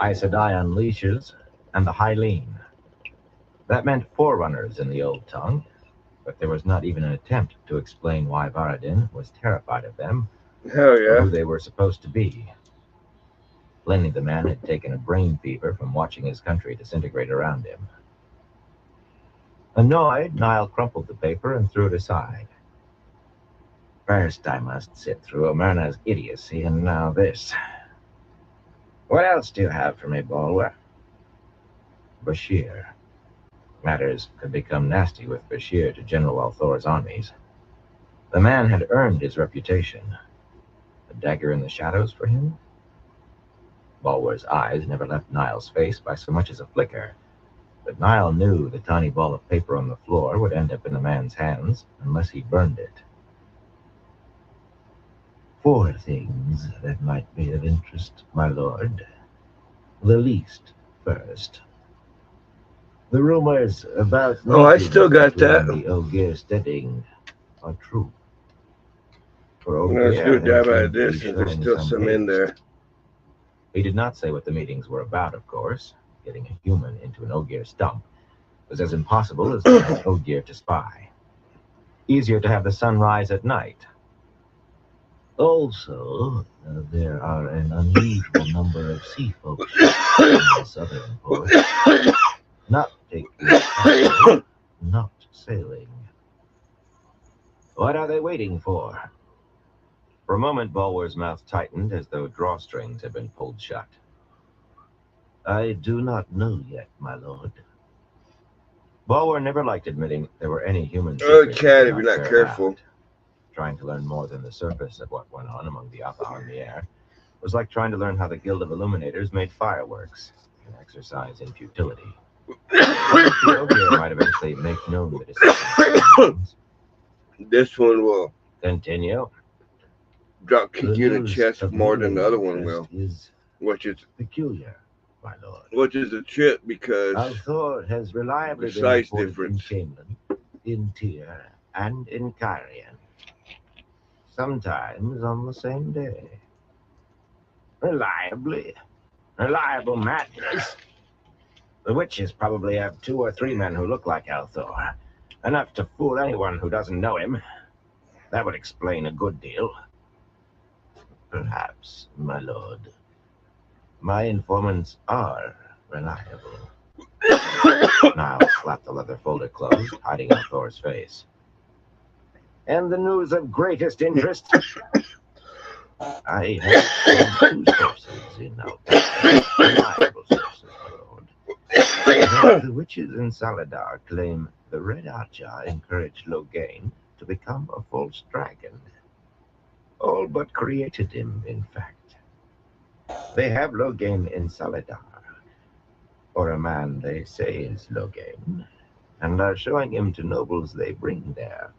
Aes Sedai on leashes, and the Hylian. That meant forerunners in the old tongue, but there was not even an attempt to explain why Varadin was terrified of them Hell or yeah. who they were supposed to be. Plainly, the man had taken a brain fever from watching his country disintegrate around him. Annoyed, Niall crumpled the paper and threw it aside. First, I must sit through Omerna's idiocy, and now this. What else do you have for me, Bulwer? Bashir. Matters could become nasty with Bashir to General Althor's armies. The man had earned his reputation. A dagger in the shadows for him? Bulwer's eyes never left Niall's face by so much as a flicker, but Niall knew the tiny ball of paper on the floor would end up in the man's hands unless he burned it. 4 things that might be of interest, my lord. The least first. The rumors about Oh, I meetings still got between that. the Ogier Stedding are true. For Let's do a Ogier, they dab out seem of to be this since there's showing still some some in haste. there. He did not say what the meetings were about, of course. Getting a human into an Ogier stump was as impossible as getting an Ogier to spy. Easier to have the sun rise at night. Also, there are an unusual number of sea folk ships in the southern port. Not taking cargo, not sailing. What are they waiting for? For a moment, Bulwer's mouth tightened as though drawstrings had been pulled shut. I do not know yet, my lord. Bulwer never liked admitting there were any human secrets he Cat could if you're not not ferret careful. out. Trying to learn more than the surface of what went on among the Appa in the air was like trying to learn how the Guild of Illuminators made fireworks, an exercise in futility. The Ogier might eventually make known the decisions. This one will Continue. drop kick The you in the news chest of more than real the other one interest will, is which is peculiar, my lord. a trip because Althor has reliably the been size reported difference. in Camelin, in Tyr, and in Kyrian. Sometimes on the same day. Reliably? Reliable madness? The witches probably have 2 or 3 men who look like Althor. Enough to fool anyone who doesn't know him. That would explain a good deal. Perhaps, my lord. My informants are reliable. Niall slapped the leather folder closed, hiding Althor's face. And the news of greatest interest? I have two sources in Althor, reliable sources, my lord. That the witches in Saladar claim the Red Archer encouraged Logain to become a false dragon. All but created him, in fact. They have Logain in Saladar, or a man they say is Logain, and are showing him to nobles they bring there.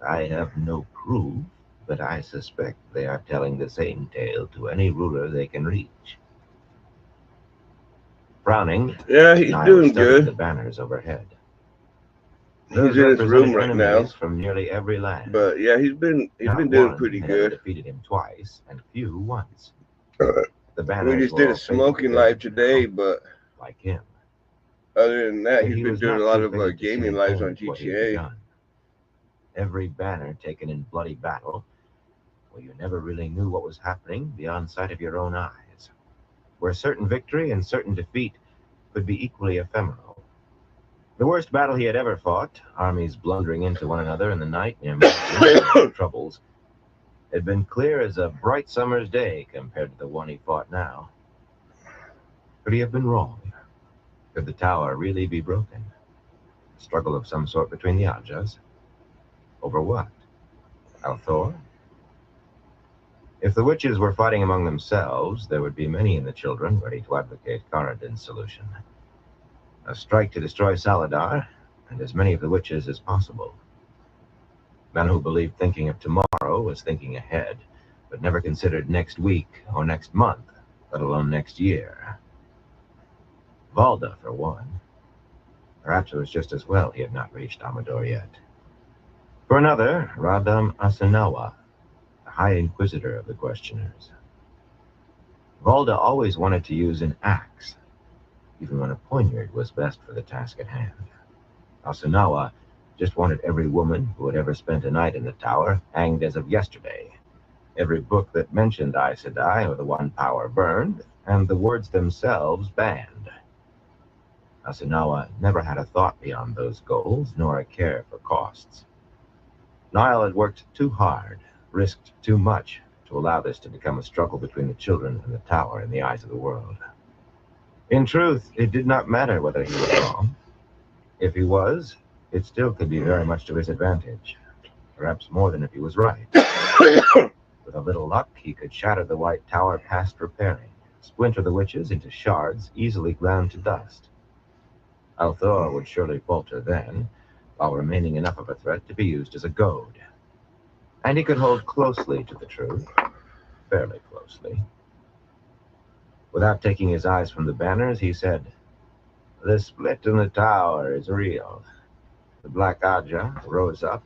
I have no proof, but I suspect they are telling the same tale to any ruler they can reach. Frowning, Yeah, he's Niall doing studied good. the banners overhead. He's Those in his room represented right now. enemies from nearly every land. But yeah, he's been Not doing one pretty had ever good. defeated him twice, and few once. Uh, The We banners just were did all a faithful smoking to live him, today, but like him. other than that, But he's he been was doing a not lot too of fitted to see gaming an lives on end to what he had GTA. begun. Every banner taken in bloody battle, where you never really knew what was happening beyond sight of your own eyes, where certain victory and certain defeat could be equally ephemeral. The worst battle he had ever fought, armies blundering into one another in the night near mountains troubles, had been clear as a bright summer's day compared to the one he fought now. Could he have been wrong? Could the tower really be broken? A struggle of some sort between the Ajas? Over what? Althor? If the witches were fighting among themselves, there would be many in the children ready to advocate Karadin's solution. A strike to destroy Saladar, and as many of the witches as possible. Men who believed thinking of tomorrow was thinking ahead, but never considered next week or next month, let alone next year. Valda, for one. Perhaps it was just as well he had not reached Amador yet. For another, Radam Asanawa, the High Inquisitor of the Questioners. Valda always wanted to use an axe, even when a poignard was best for the task at hand. Asanawa just wanted every woman who had ever spent a night in the tower hanged as of yesterday, every book that mentioned Aes Sedai or the One Power burned, and the words themselves banned. Asanawa never had a thought beyond those goals, nor a care for costs. Niall had worked too hard, risked too much to allow this to become a struggle between the children and the tower in the eyes of the world. In truth, it did not matter whether he was wrong. If he was, it still could be very much to his advantage, perhaps more than if he was right. With a little luck, he could shatter the White Tower past repairing, splinter the witches into shards easily ground to dust. Althor would surely falter then, while remaining enough of a threat to be used as a goad. And he could hold closely to the truth, fairly closely. Without taking his eyes from the banners, he said, "The split in the tower is real. The Black Aja rose up.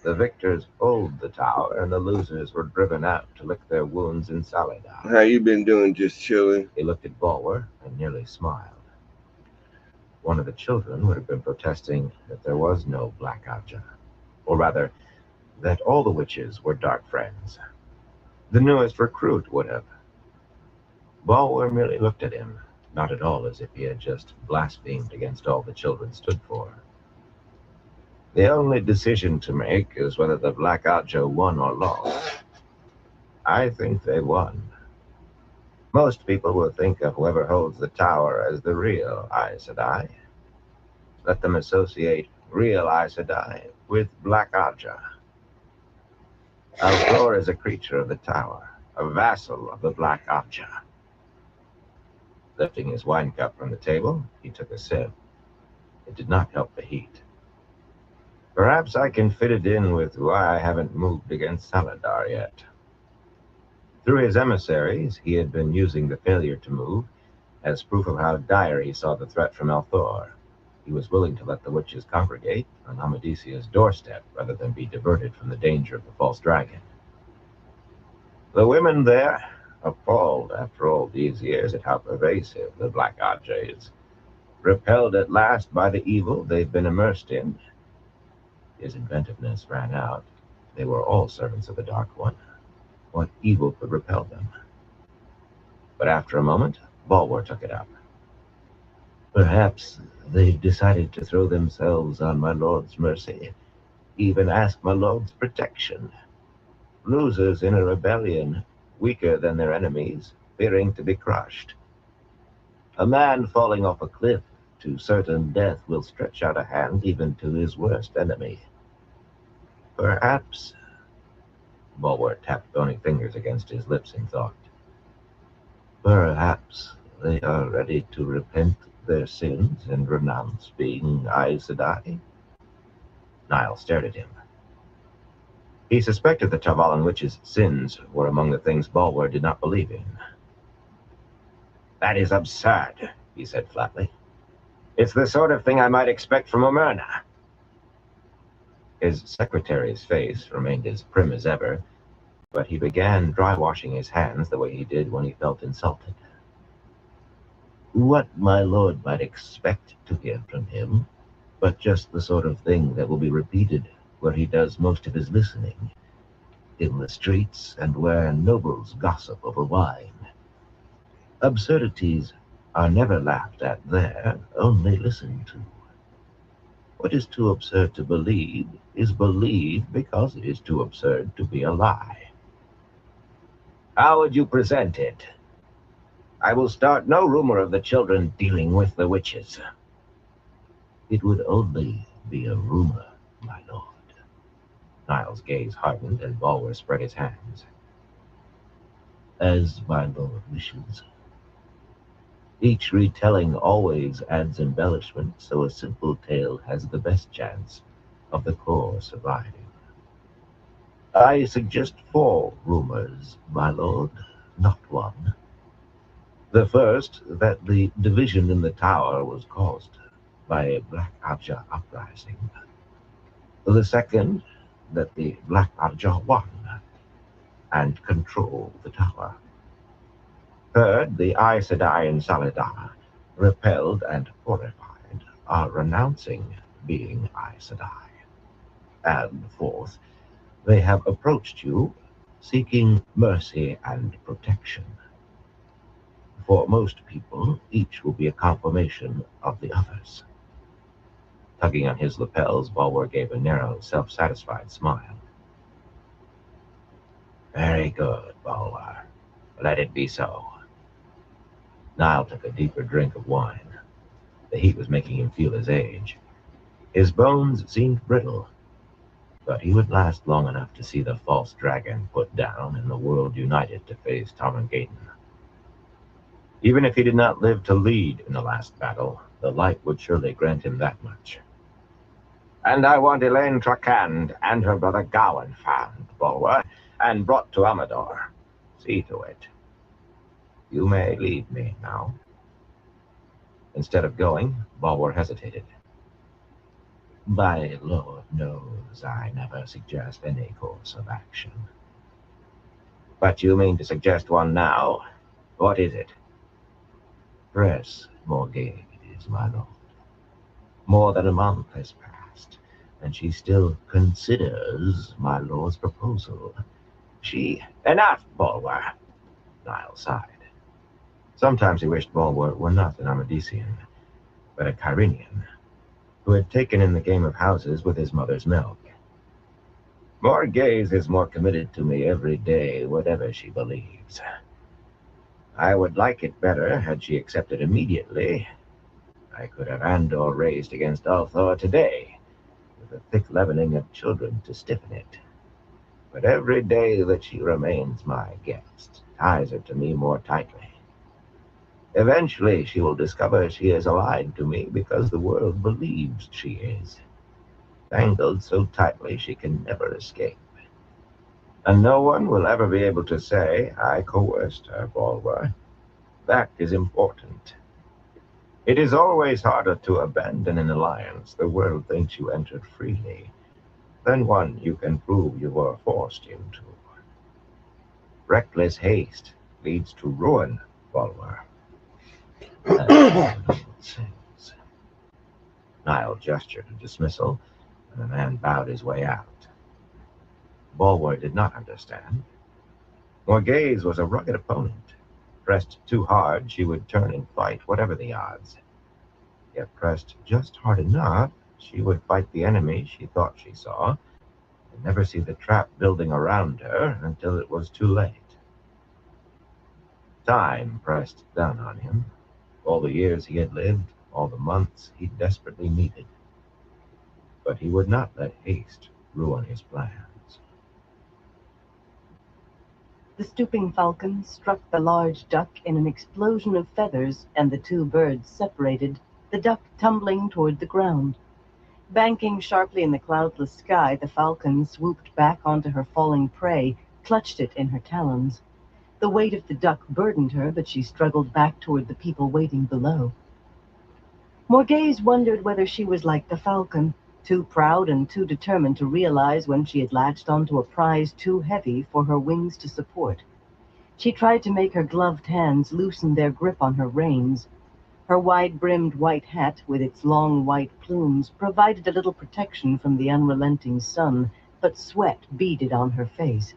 The victors pulled the tower, and the losers were driven out to lick their wounds in Saladar." How you been doing? Just chilling. He looked at Bulwer and nearly smiled. One of the children would have been protesting that there was no Black Aja, or rather, that all the witches were dark friends. The newest recruit would have. Bulwer merely looked at him, not at all as if he had just blasphemed against all the children stood for. "The only decision to make is whether the Black Aja won or lost. I think they won. Most people will think of whoever holds the tower as the real Aes Sedai. Let them associate real Aes Sedai with Black Aja. Althor is a creature of the tower, a vassal of the Black Aja." Lifting his wine cup from the table, he took a sip. It did not help the heat. "Perhaps I can fit it in with why I haven't moved against Saladar yet." Through his emissaries, he had been using the failure to move as proof of how dire he saw the threat from Althor. He was willing to let the witches congregate on Amadisia's doorstep rather than be diverted from the danger of the false dragon. "The women there, appalled after all these years at how pervasive the Black Aja is, repelled at last by the evil they've been immersed in." His inventiveness ran out. They were all servants of the Dark One. What evil could repel them? But after a moment, Bulwer took it up. Perhaps they've decided to throw themselves on my lord's mercy, even ask my lord's protection. Losers in a rebellion, weaker than their enemies, fearing to be crushed. A man falling off a cliff to certain death will stretch out a hand even to his worst enemy. Perhaps, Bulwer tapped bony fingers against his lips in thought. perhaps they are ready to repent their sins and renounce being Aes Sedai. Niall stared at him. He suspected the Tavalan witch's sins were among the things Bulwer did not believe in. That is absurd, he said flatly. It's the sort of thing I might expect from Omerna. His secretary's face remained as prim as ever, but he began dry-washing his hands the way he did when he felt insulted. What my lord might expect to hear from him, but just the sort of thing that will be repeated where he does most of his listening, in the streets and where nobles gossip over wine. Absurdities are never laughed at there, only listened to. What is too absurd to believe is believed because it is too absurd to be a lie. How would you present it? I will start no rumor of the children dealing with the witches. It would only be a rumor, my lord. Niall's gaze hardened, and Bulwer spread his hands. As my lord wishes. Each retelling always adds embellishment, so a simple tale has the best chance of the core surviving. I suggest 4 rumors, my lord, not 1. The first, that the division in the tower was caused by a Black Abja uprising. The second, that the Black Abja won and controlled the tower. Third, the Aes Sedai and Saladar, repelled and horrified, are renouncing being Aes Sedai. And fourth, they have approached you, seeking mercy and protection. For most people, each will be a confirmation of the others. Tugging on his lapels, Bulwer gave a narrow, self-satisfied smile. Very good, Bulwer. Let it be so. Niall took a deeper drink of wine. The heat was making him feel his age. His bones seemed brittle, but he would last long enough to see the false dragon put down and the world united to face Tarmangaten. Even if he did not live to lead in the last battle, the light would surely grant him that much. And I want Elaine Trakand and her brother Gawain found, Bulwer, and brought to Amador. See to it. You may leave me now. Instead of going, Bulwer hesitated. My lord knows I never suggest any course of action. But you mean to suggest one now? What is it? Press Morgase, my lord. More than a month has passed, and she still considers my lord's proposal. Enough, Bulwer! Niall sighed. Sometimes he wished Bulwer were not an Amadisian, but a Kyrenian, who had taken in the game of houses with his mother's milk. Morgase is more committed to me every day, whatever she believes. I would like it better had she accepted immediately. I could have Andor raised against Althor today, with a thick leavening of children to stiffen it. But every day that she remains my guest ties her to me more tightly. Eventually she will discover she is allied to me because the world believes she is. Tangled so tightly she can never escape. And no one will ever be able to say I coerced her, Bulwer. That is important. It is always harder to abandon an alliance the world thinks you entered freely than one you can prove you were forced into. Reckless haste leads to ruin, Bulwer. Niall gestured a dismissal, and the man bowed his way out. Bulwer did not understand. Morgase was a rugged opponent, Pressed too hard, she would turn and fight, whatever the odds. Yet pressed just hard enough, she would fight the enemy she thought she saw, and never see the trap building around her until it was too late. Time pressed down on him, all the years he had lived, all the months he desperately needed. But he would not let haste ruin his plans. The stooping falcon struck the large duck in an explosion of feathers, and the two birds separated, the duck tumbling toward the ground. Banking sharply in the cloudless sky, the falcon swooped back onto her falling prey, clutched it in her talons. The weight of the duck burdened her, but she struggled back toward the people waiting below. Morghese wondered whether she was like the falcon, too proud and too determined to realize when she had latched onto a prize too heavy for her wings to support. She tried to make her gloved hands loosen their grip on her reins. Her wide-brimmed white hat, with its long white plumes, provided a little protection from the unrelenting sun, but sweat beaded on her face.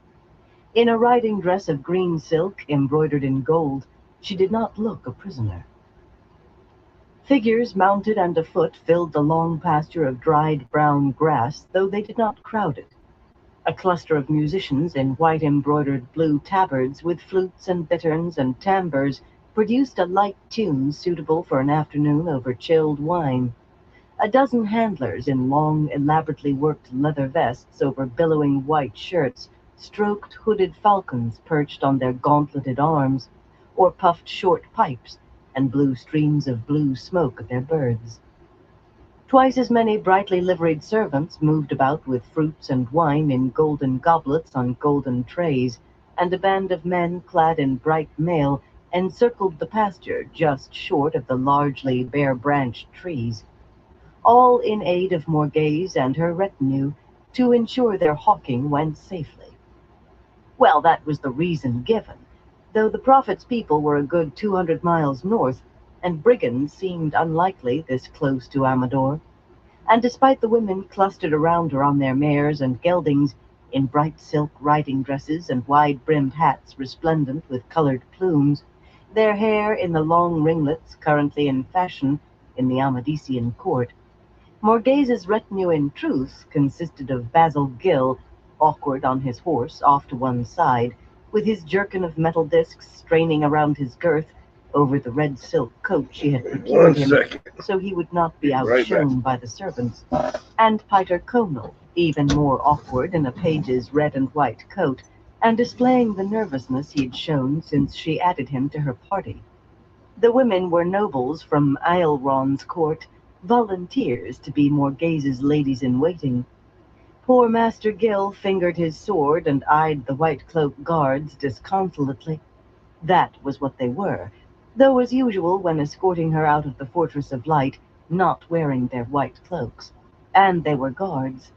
In a riding dress of green silk, embroidered in gold, she did not look a prisoner. Figures mounted and afoot filled the long pasture of dried brown grass, though they did not crowd it. A cluster of musicians in white-embroidered blue tabards with flutes and bitterns and tambours produced a light tune suitable for an afternoon over chilled wine. A dozen handlers in long, elaborately worked leather vests over billowing white shirts stroked hooded falcons perched on their gauntleted arms, or puffed short pipes and blew streams of blue smoke at their birds. Twice as many brightly liveried servants moved about with fruits and wine in golden goblets on golden trays, and a band of men clad in bright mail encircled the pasture just short of the largely bare-branched trees, all in aid of Morghese and her retinue to ensure their hawking went safely. Well, that was the reason given, though the prophet's people were a good 200 miles north, and brigands seemed unlikely this close to Amador. And despite the women clustered around her on their mares and geldings, in bright silk riding dresses and wide-brimmed hats resplendent with colored plumes, their hair in the long ringlets currently in fashion in the Amadisian court, Morghese's retinue in truth consisted of Basil Gill, awkward on his horse, off to one side, with his jerkin of metal discs straining around his girth over the red silk coat she had procured him, so he would not be outshone by the servants, and Piter Conal, even more awkward in a page's red and white coat, and displaying the nervousness he had shown since she added him to her party. The women were nobles from Ailron's court, volunteers to be Morghese's ladies-in-waiting. Poor Master Gill fingered his sword and eyed the white-cloaked guards disconsolately. That was what they were, though as usual when escorting her out of the Fortress of Light, not wearing their white cloaks. And they were guards.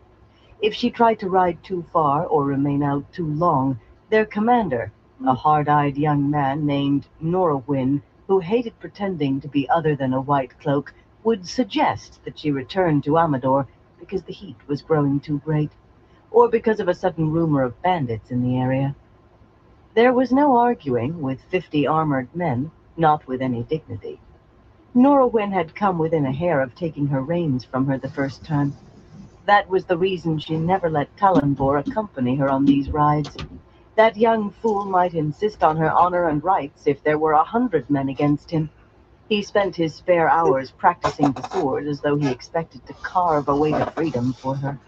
If she tried to ride too far or remain out too long, their commander, a hard-eyed young man named Norowyn, who hated pretending to be other than a white cloak, would suggest that she return to Amador because the heat was growing too great, or because of a sudden rumor of bandits in the area. There was no arguing with 50 armored men, not with any dignity. Norowyn had come within a hair of taking her reins from her the first time. That was the reason she never let Talonvor accompany her on these rides. That young fool might insist on her honor and rights if there were 100 men against him. He spent his spare hours practicing the sword as though he expected to carve a way to freedom for her.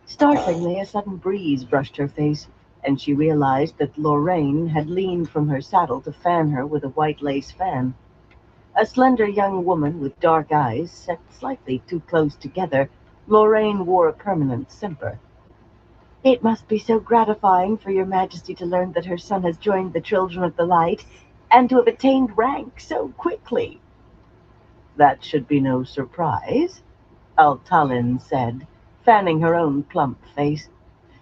Startlingly, a sudden breeze brushed her face, and she realized that Lorraine had leaned from her saddle to fan her with a white lace fan. A slender young woman with dark eyes, set slightly too close together, Lorraine wore a permanent simper. "It must be so gratifying for your Majesty to learn that her son has joined the Children of the Light, and to have attained rank so quickly." "That should be no surprise," Altalin said, fanning her own plump face.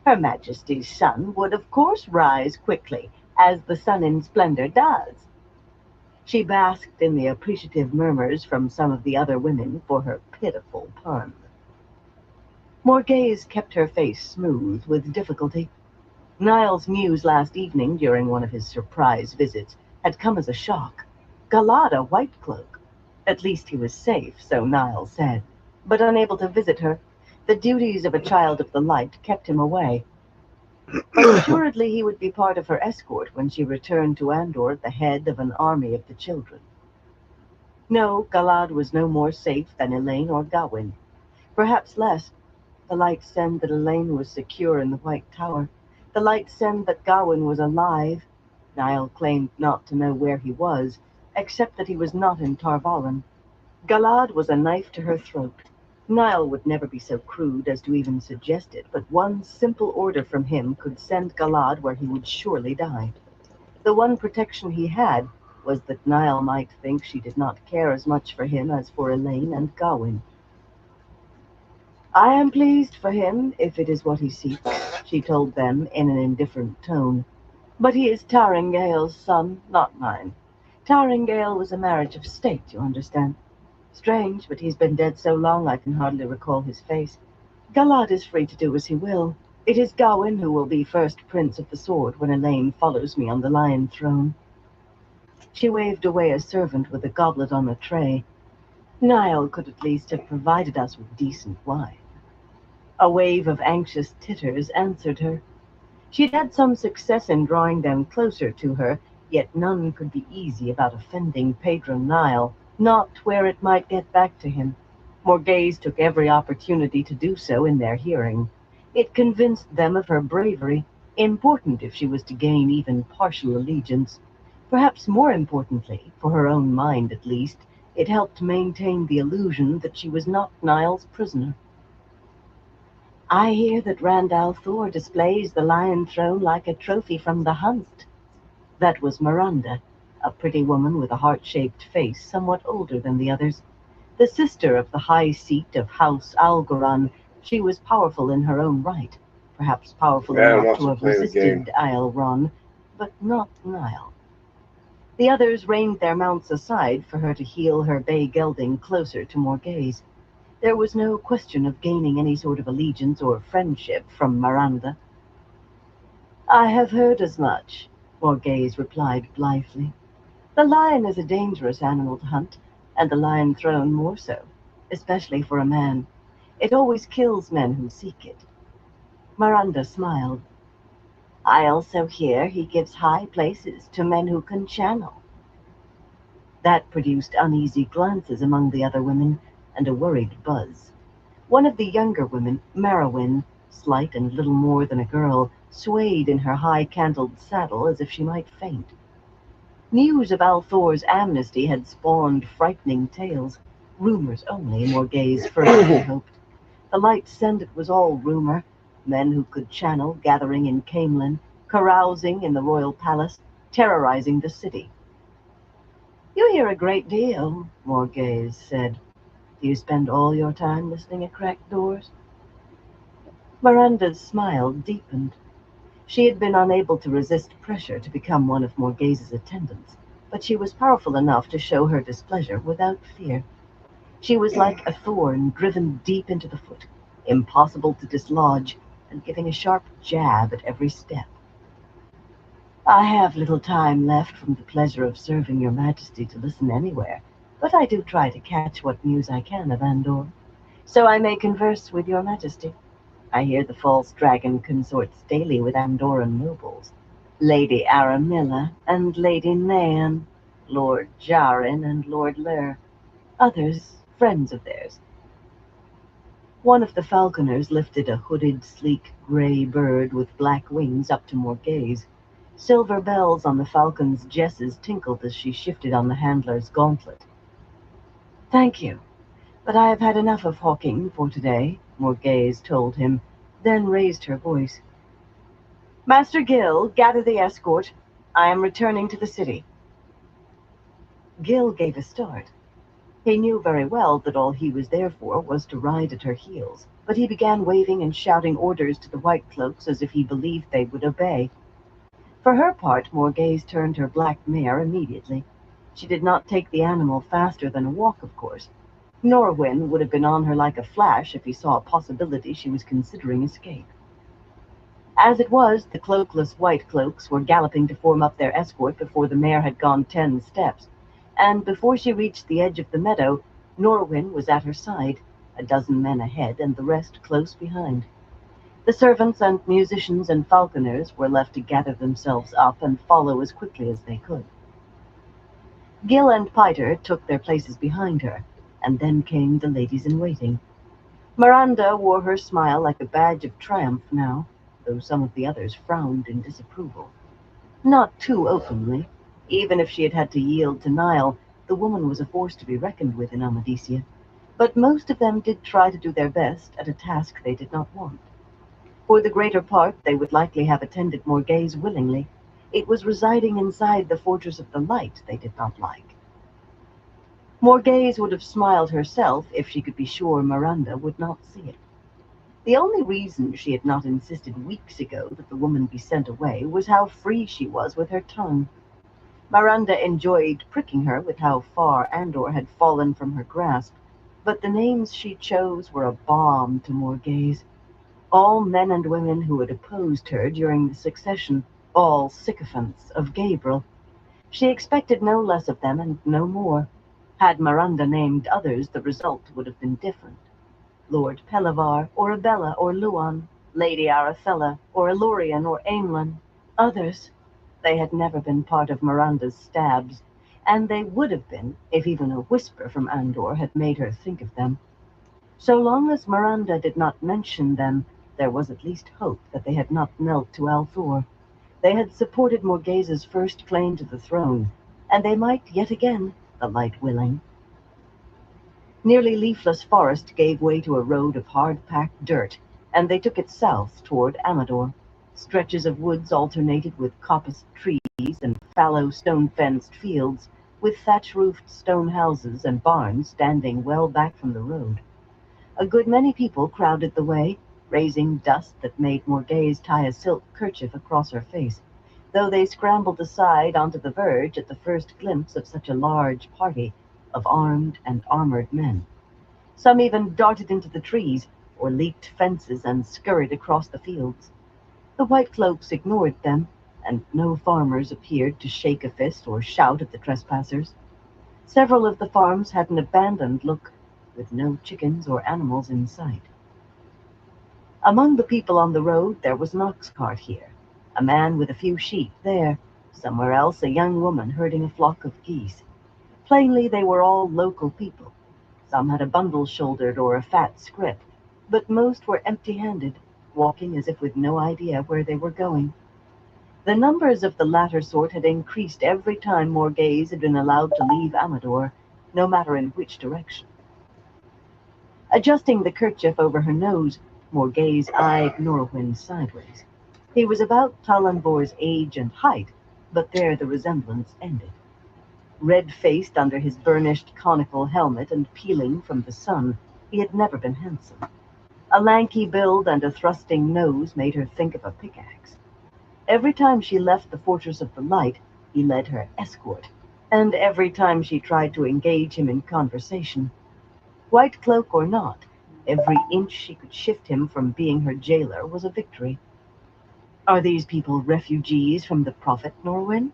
"Her Majesty's son would of course rise quickly, as the sun in splendor does." She basked in the appreciative murmurs from some of the other women for her pitiful pun. Morghese kept her face smooth with difficulty. Niall's news last evening, during one of his surprise visits, had come as a shock. Galad, White Cloak. At least he was safe, so Niall said, but unable to visit her. The duties of a child of the light kept him away. But assuredly he would be part of her escort when she returned to Andor at the head of an army of the children. No, Galad was no more safe than Elaine or Gawain. Perhaps less. The light said that Elaine was secure in the White Tower. The light said that Gawain was alive. Niall claimed not to know where he was, except that he was not in Tar Valon. Galad was a knife to her throat. Niall would never be so crude as to even suggest it, but one simple order from him could send Galad where he would surely die. The one protection he had was that Niall might think she did not care as much for him as for Elaine and Gawain. "I am pleased for him, if it is what he seeks," she told them in an indifferent tone. "But he is Taringale's son, not mine. Taringale was a marriage of state, you understand. Strange, but he's been dead so long I can hardly recall his face. Galad is free to do as he will. It is Gawain who will be first Prince of the Sword when Elaine follows me on the Lion Throne." She waved away a servant with a goblet on a tray. Niall could at least have provided us with decent wine. A wave of anxious titters answered her. She'd had some success in drawing them closer to her, yet none could be easy about offending Pedro Niall, not where it might get back to him. Morghese took every opportunity to do so in their hearing. It convinced them of her bravery, important if she was to gain even partial allegiance. Perhaps more importantly, for her own mind at least, it helped maintain the illusion that she was not Niall's prisoner. "I hear that Randall Thor displays the Lion Throne like a trophy from the hunt." That was Miranda, a pretty woman with a heart-shaped face somewhat older than the others. The sister of the high seat of House Algoran, she was powerful in her own right, perhaps powerful Adam enough wants to to have play the game. resisted Aelron, but not Niall. The others reined their mounts aside for her to heel her bay gelding closer to Morghese. There was no question of gaining any sort of allegiance or friendship from Miranda. "I have heard as much," Morghese replied blithely. "The lion is a dangerous animal to hunt, and the Lion Throne more so, especially for a man. It always kills men who seek it." Miranda smiled. "I also hear he gives high places to men who can channel." That produced uneasy glances among the other women, and a worried buzz. One of the younger women, Merowyn, slight and little more than a girl, swayed in her high-cantled saddle as if she might faint. News of Althor's amnesty had spawned frightening tales. Rumors only, Morghese fervently hoped. The light said it was all rumor. Men who could channel gathering in Camelin, carousing in the royal palace, terrorizing the city. "You hear a great deal," Morghese said. "Do you spend all your time listening at cracked doors?" Miranda's smile deepened. She had been unable to resist pressure to become one of Morghese's attendants, but she was powerful enough to show her displeasure without fear. She was like a thorn driven deep into the foot, impossible to dislodge, and giving a sharp jab at every step. "I have little time left from the pleasure of serving your Majesty to listen anywhere, but I do try to catch what news I can of Andor, so I may converse with your Majesty. I hear the false dragon consorts daily with Andoran nobles, Lady Aramilla and Lady Naean, Lord Jarin and Lord Lir, others friends of theirs." One of the falconers lifted a hooded, sleek gray bird with black wings up to Morghese. Silver bells on the falcon's jesses tinkled as she shifted on the handler's gauntlet. "Thank you, but I have had enough of hawking for today," Morghese told him, then raised her voice. "Master Gil, gather the escort. I am returning to the city." Gil gave a start. He knew very well that all he was there for was to ride at her heels, but he began waving and shouting orders to the White Cloaks as if he believed they would obey. For her part, Morghese turned her black mare immediately. She did not take the animal faster than a walk, of course. Norwin would have been on her like a flash if he saw a possibility she was considering escape. As it was, the cloakless white cloaks were galloping to form up their escort before the mare had gone 10 steps, and before she reached the edge of the meadow, Norwin was at her side, a dozen men ahead and the rest close behind. The servants and musicians and falconers were left to gather themselves up and follow as quickly as they could. Gil and Piter took their places behind her, and then came the ladies-in-waiting. Miranda wore her smile like a badge of triumph now, though some of the others frowned in disapproval. Not too openly. Even if she had had to yield to Nile, the woman was a force to be reckoned with in Amadisia. But most of them did try to do their best at a task they did not want. For the greater part, they would likely have attended Morghese willingly. It was residing inside the Fortress of the Light they did not like. Morghese would have smiled herself if she could be sure Miranda would not see it. The only reason she had not insisted weeks ago that the woman be sent away was how free she was with her tongue. Miranda enjoyed pricking her with how far Andor had fallen from her grasp, but the names she chose were a balm to Morghese. All men and women who had opposed her during the succession, all sycophants of Gabriel. She expected no less of them and no more. Had Miranda named others, the result would have been different. Lord Pelavar, or Abella, or Luan, Lady Arafella, or Elorian, or Aemlin. Others. They had never been part of Miranda's stabs, and they would have been if even a whisper from Andor had made her think of them. So long as Miranda did not mention them, there was at least hope that they had not knelt to Althor. They had supported Morghese's first claim to the throne, and they might yet again, the light willing. Nearly leafless forest gave way to a road of hard-packed dirt, and they took it south toward Amador. Stretches of woods alternated with coppiced trees and fallow stone-fenced fields, with thatch-roofed stone houses and barns standing well back from the road. A good many people crowded the way, raising dust that made Morghese tie a silk kerchief across her face, though they scrambled aside onto the verge at the first glimpse of such a large party of armed and armored men. Some even darted into the trees, or leaped fences and scurried across the fields. The white cloaks ignored them, and no farmers appeared to shake a fist or shout at the trespassers. Several of the farms had an abandoned look, with no chickens or animals in sight. Among the people on the road there was an ox cart here, a man with a few sheep there, somewhere else a young woman herding a flock of geese. Plainly they were all local people. Some had a bundle shouldered or a fat scrip, but most were empty-handed, walking as if with no idea where they were going. The numbers of the latter sort had increased every time Morghese had been allowed to leave Amador, no matter in which direction. Adjusting the kerchief over her nose, Morghese eyed Norwin sideways. He was about Talanvor's age and height, but there the resemblance ended. Red-faced under his burnished conical helmet and peeling from the sun, he had never been handsome. A lanky build and a thrusting nose made her think of a pickaxe. Every time she left the Fortress of the Light, he led her escort, and every time she tried to engage him in conversation, white cloak or not, every inch she could shift him from being her jailer was a victory. Are these people refugees from the Prophet, Norwin?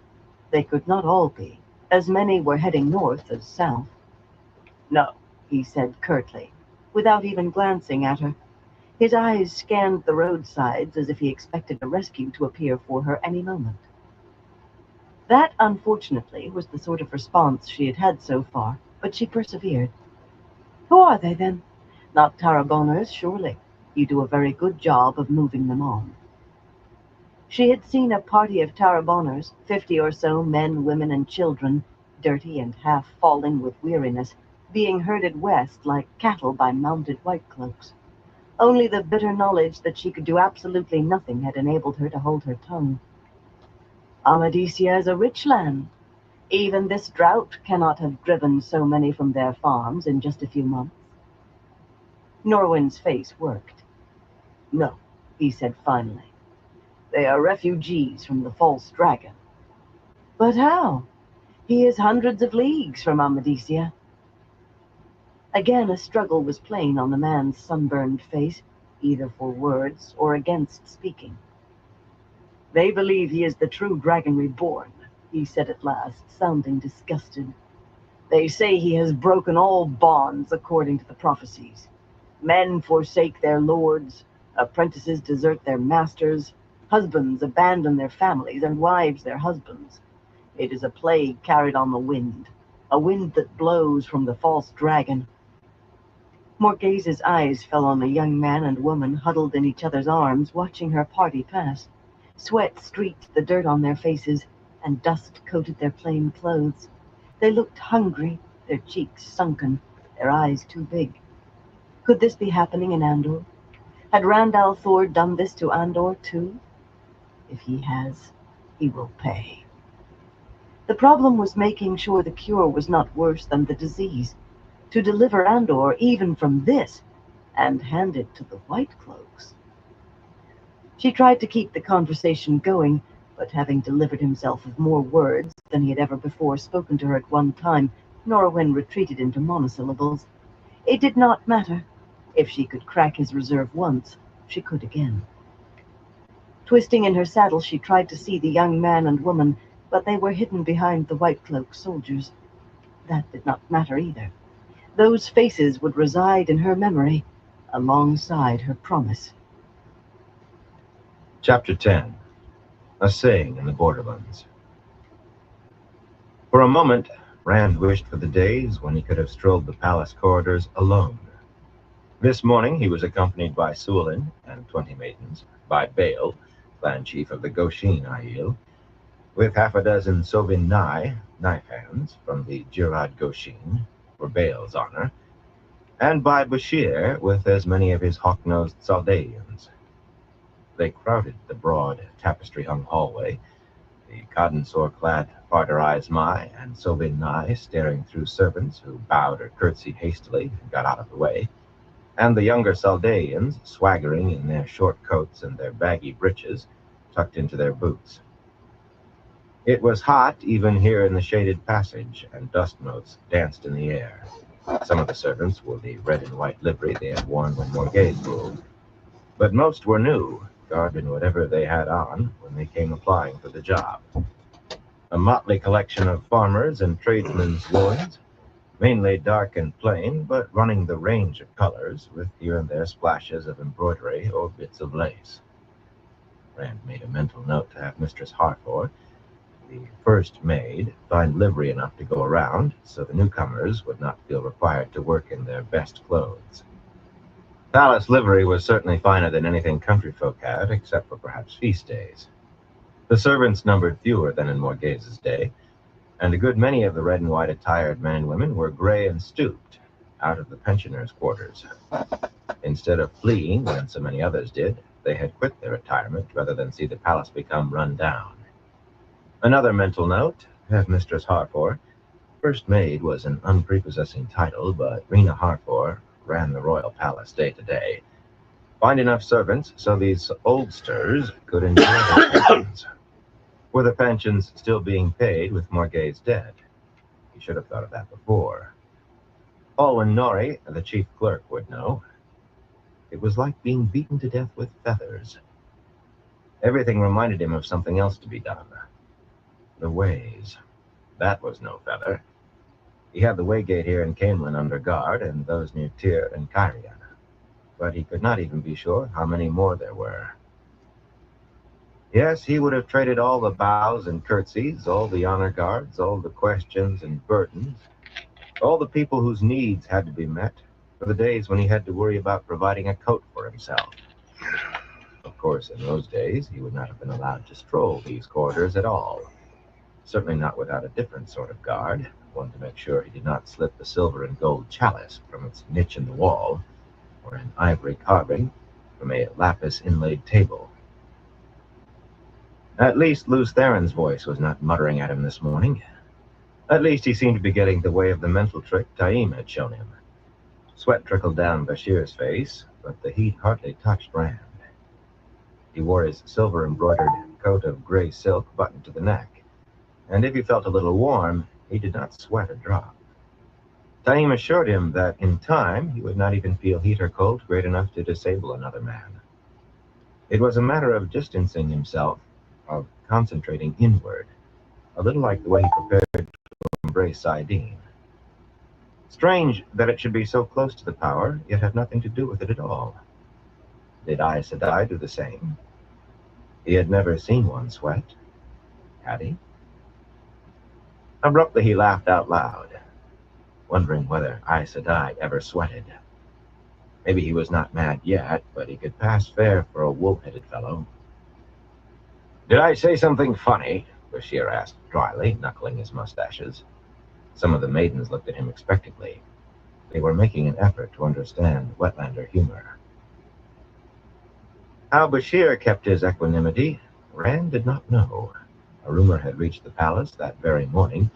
They could not all be. As many were heading north as south. No, he said curtly, without even glancing at her. His eyes scanned the roadsides as if he expected a rescue to appear for her any moment. That, unfortunately, was the sort of response she had had so far, but she persevered. Who are they, then? Not Taraboners, surely. You do a very good job of moving them on. She had seen a party of Taraboners, 50 or so men, women, and children, dirty and half falling with weariness, being herded west like cattle by mounted white cloaks. Only the bitter knowledge that she could do absolutely nothing had enabled her to hold her tongue. Amadisia is a rich land. Even this drought cannot have driven so many from their farms in just a few months. Norwin's face worked. No, he said finally. They are refugees from the false dragon. But how? He is hundreds of leagues from Amadisia. Again a struggle was plain on the man's sunburned face, either for words or against speaking. They believe he is the true dragon reborn, he said at last, sounding disgusted. They say he has broken all bonds according to the prophecies. Men forsake their lords, apprentices desert their masters, husbands abandon their families, and wives their husbands. It is a plague carried on the wind, a wind that blows from the false dragon. Morghez's eyes fell on a young man and woman huddled in each other's arms, watching her party pass. Sweat streaked the dirt on their faces, and dust coated their plain clothes. They looked hungry, their cheeks sunken, their eyes too big. Could this be happening in Andor? Had Rand al'Thor done this to Andor too? If he has, he will pay. The problem was making sure the cure was not worse than the disease. To deliver Andor even from this, and hand it to the White Cloaks. She tried to keep the conversation going, but having delivered himself of more words than he had ever before spoken to her at one time, Norwin retreated into monosyllables. It did not matter. If she could crack his reserve once, she could again. Twisting in her saddle, she tried to see the young man and woman, but they were hidden behind the white-cloaked soldiers. That did not matter either. Those faces would reside in her memory, alongside her promise. Chapter 10. A Saying in the Borderlands. For a moment, Rand wished for the days when he could have strolled the palace corridors alone. This morning he was accompanied by Suolin and 20 maidens, by Bael, clan chief of the Goshin Aiel, with half a dozen Sovin Nai, knife hands, from the Jirad Goshin, for Bael's honor, and by Bashir, with as many of his hawk-nosed Saldaeans. They crowded the broad, tapestry-hung hallway, the cotton-sore-clad Farder Mai and Sovin Nai staring through servants who bowed or curtsied hastily and got out of the way, and the younger Saldaeans swaggering in their short coats and their baggy breeches tucked into their boots. It was hot even here in the shaded passage, and dust motes danced in the air. Some of the servants wore the red and white livery they had worn when Morghez ruled, but most were new, garbed in whatever they had on when they came applying for the job. A motley collection of farmers and tradesmen's woods, mainly dark and plain, but running the range of colors, with here and there splashes of embroidery or bits of lace. Rand made a mental note to have Mistress Harfor, the first maid, find livery enough to go around, so the newcomers would not feel required to work in their best clothes. Palace livery was certainly finer than anything country folk had, except for perhaps feast days. The servants numbered fewer than in Morghez's day, and a good many of the red and white attired men and women were gray and stooped, out of the pensioners' quarters. Instead of fleeing, when so many others did, they had quit their retirement rather than see the palace become run down. Another mental note, have Mistress Harfor. First maid was an unprepossessing title, but Rena Harfor ran the royal palace day to day. Find enough servants so these oldsters could enjoy their pensions. Were the pensions still being paid with Morghez dead? He should have thought of that before. Alwyn Norrie, the chief clerk, would know. It was like being beaten to death with feathers. Everything reminded him of something else to be done. The ways. That was no feather. He had the waygate here in Camelin under guard, and those near Tyr and Kyrian. But he could not even be sure how many more there were. Yes, he would have traded all the bows and curtsies, all the honor guards, all the questions and burdens, all the people whose needs had to be met, for the days when he had to worry about providing a coat for himself. Of course, in those days, he would not have been allowed to stroll these corridors at all. Certainly not without a different sort of guard, one to make sure he did not slip the silver and gold chalice from its niche in the wall, or an ivory carving from a lapis-inlaid table. At least Lews Theron's voice was not muttering at him this morning. At least he seemed to be getting the way of the mental trick Taim had shown him. Sweat trickled down Bashir's face, but the heat hardly touched Rand. He wore his silver-embroidered coat of gray silk buttoned to the neck, and if he felt a little warm, he did not sweat a drop. Taim assured him that in time he would not even feel heat or cold great enough to disable another man. It was a matter of distancing himself of concentrating inward, a little like the way he prepared to embrace sardine. Strange that it should be so close to the power, yet have nothing to do with it at all. Did Aes Sedai do the same? He had never seen one sweat, had he? Abruptly he laughed out loud, wondering whether Aes Sedai ever sweated. Maybe he was not mad yet, but he could pass fair for a wool-headed fellow. "Did I say something funny?" Bashir asked dryly, knuckling his mustaches. Some of the maidens looked at him expectantly. They were making an effort to understand Wetlander humor. How Bashir kept his equanimity, Rand did not know. A rumor had reached the palace that very morning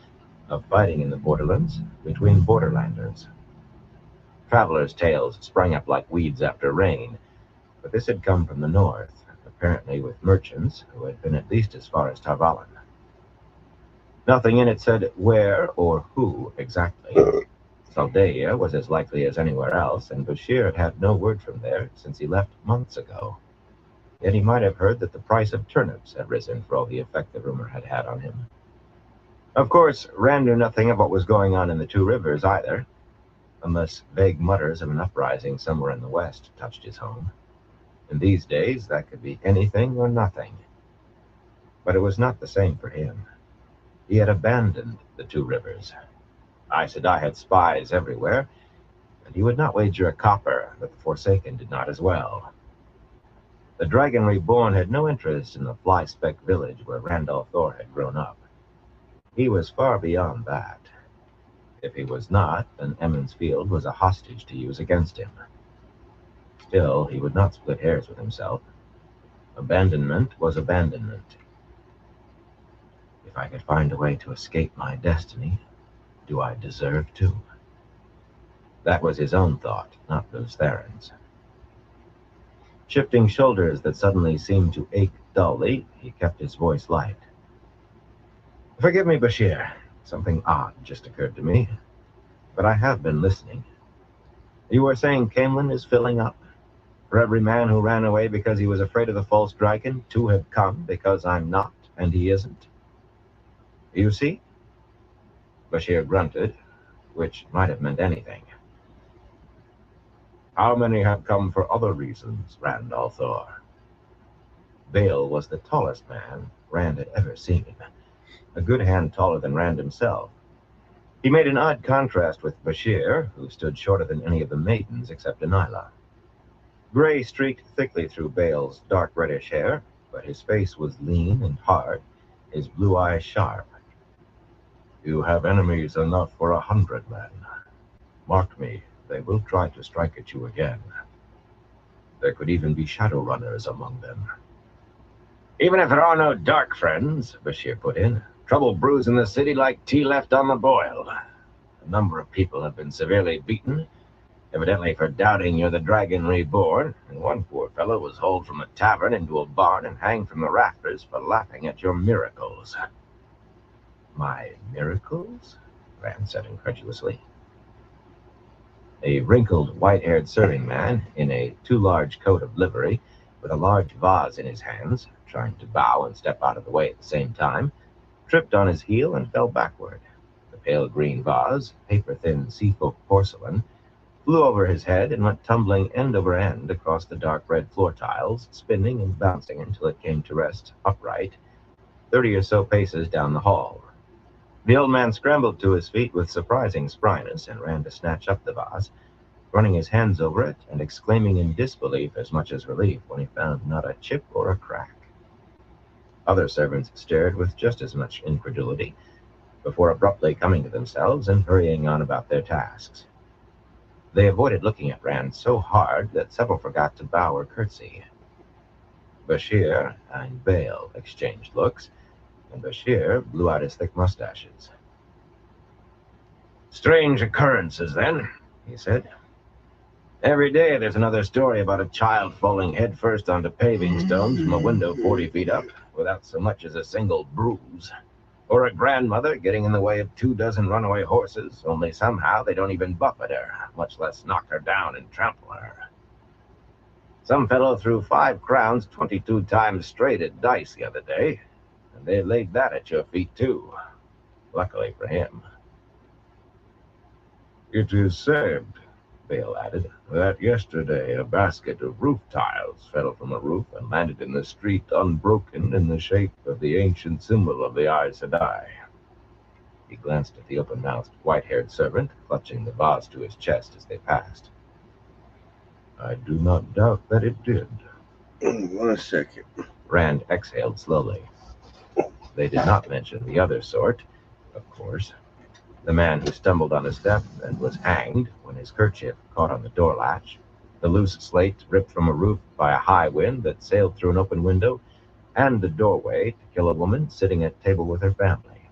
of fighting in the borderlands between borderlanders. Travelers' tales sprang up like weeds after rain, but this had come from the north, apparently with merchants who had been at least as far as Tarvalon. Nothing in it said where or who exactly. Saldaea was as likely as anywhere else, and Bashir had had no word from there since he left months ago. Yet he might have heard that the price of turnips had risen for all the effect the rumor had had on him. Of course, Rand knew nothing of what was going on in the Two Rivers either, unless vague mutters of an uprising somewhere in the west touched his home. In these days, that could be anything or nothing. But it was not the same for him. He had abandoned the Two Rivers. Aes Sedai had spies everywhere, and he would not wager a copper that the Forsaken did not as well. The Dragon Reborn had no interest in the fly-speck village where Randolph Thor had grown up. He was far beyond that. If he was not, then Emmons Field was a hostage to use against him. Still, he would not split hairs with himself. Abandonment was abandonment. If I could find a way to escape my destiny, do I deserve to? That was his own thought, not Luz Theron's. Shifting shoulders that suddenly seemed to ache dully, he kept his voice light. "Forgive me, Bashir. Something odd just occurred to me. But I have been listening. You were saying Camelin is filling up? For every man who ran away because he was afraid of the false dragon, 2 have come because I'm not, and he isn't. You see?" Bashir grunted, which might have meant anything. "How many have come for other reasons, Randolph Thor?" Bale was the tallest man Rand had ever seen, a good hand taller than Rand himself. He made an odd contrast with Bashir, who stood shorter than any of the maidens except Delilah. Gray streaked thickly through Bale's dark reddish hair, but his face was lean and hard, his blue eyes sharp. "You have enemies enough for 100 men. Mark me, they will try to strike at you again. There could even be shadow runners among them." "Even if there are no dark friends," Bashir put in, "trouble brews in the city like tea left on the boil. A number of people have been severely beaten, evidently for doubting you're the Dragon Reborn, and one poor fellow was hauled from a tavern into a barn and hanged from the rafters for laughing at your miracles." "My miracles?" Rand said incredulously. A wrinkled, white-haired serving man, in a too-large coat of livery, with a large vase in his hands, trying to bow and step out of the way at the same time, tripped on his heel and fell backward. The pale green vase, paper-thin seafolk porcelain, flew over his head and went tumbling end over end across the dark red floor tiles, spinning and bouncing until it came to rest upright, 30 or so paces down the hall. The old man scrambled to his feet with surprising spryness and ran to snatch up the vase, running his hands over it and exclaiming in disbelief as much as relief when he found not a chip or a crack. Other servants stared with just as much incredulity, before abruptly coming to themselves and hurrying on about their tasks. They avoided looking at Rand so hard that several forgot to bow or curtsy. Bashir and Bale exchanged looks, and Bashir blew out his thick mustaches. "Strange occurrences, then," he said. "Every day there's another story about a child falling headfirst onto paving stones from a window 40 feet up, without so much as a single bruise. Or a grandmother getting in the way of 24 runaway horses, only somehow they don't even buffet her, much less knock her down and trample her." Some fellow threw 5 crowns 22 times straight at dice the other day, and they laid that at your feet, too. Luckily for him. It is said, Bale added, that yesterday a basket of roof tiles fell from a roof and landed in the street unbroken in the shape of the ancient symbol of the Aes Sedai. He glanced at the open-mouthed, white-haired servant, clutching the vase to his chest as they passed. I do not doubt that it did. 1 second. Rand exhaled slowly. They did not mention the other sort, of course. The man who stumbled on a step and was hanged when his kerchief caught on the door latch, the loose slate ripped from a roof by a high wind that sailed through an open window, and the doorway to kill a woman sitting at table with her family.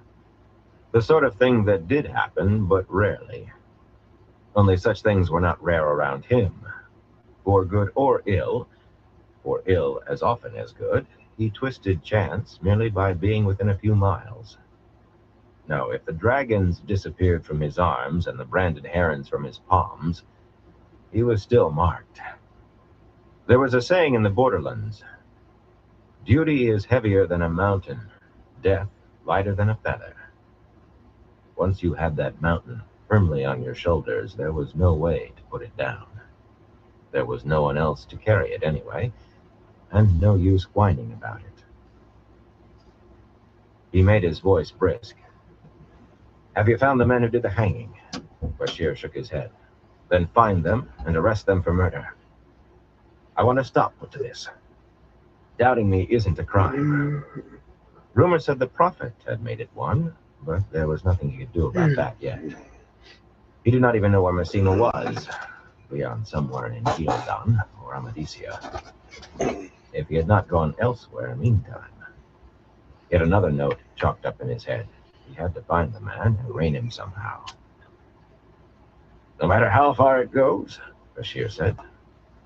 The sort of thing that did happen, but rarely. Only such things were not rare around him. For good or ill, for ill as often as good, he twisted chance merely by being within a few miles. No, if the dragons disappeared from his arms and the branded herons from his palms, he was still marked. There was a saying in the borderlands, duty is heavier than a mountain, death lighter than a feather. Once you had that mountain firmly on your shoulders, there was no way to put it down. There was no one else to carry it anyway, and no use whining about it. He made his voice brisk. Have you found the men who did the hanging? Bashir shook his head. Then find them and arrest them for murder. I want to stop to this. Doubting me isn't a crime. Rumor said the Prophet had made it one, but there was nothing he could do about that yet. He did not even know where Massima was, beyond somewhere in Gildan or Amadisia. If he had not gone elsewhere meantime. Yet another note chalked up in his head. He had to find the man and rein him somehow. No matter how far it goes, Bashir said,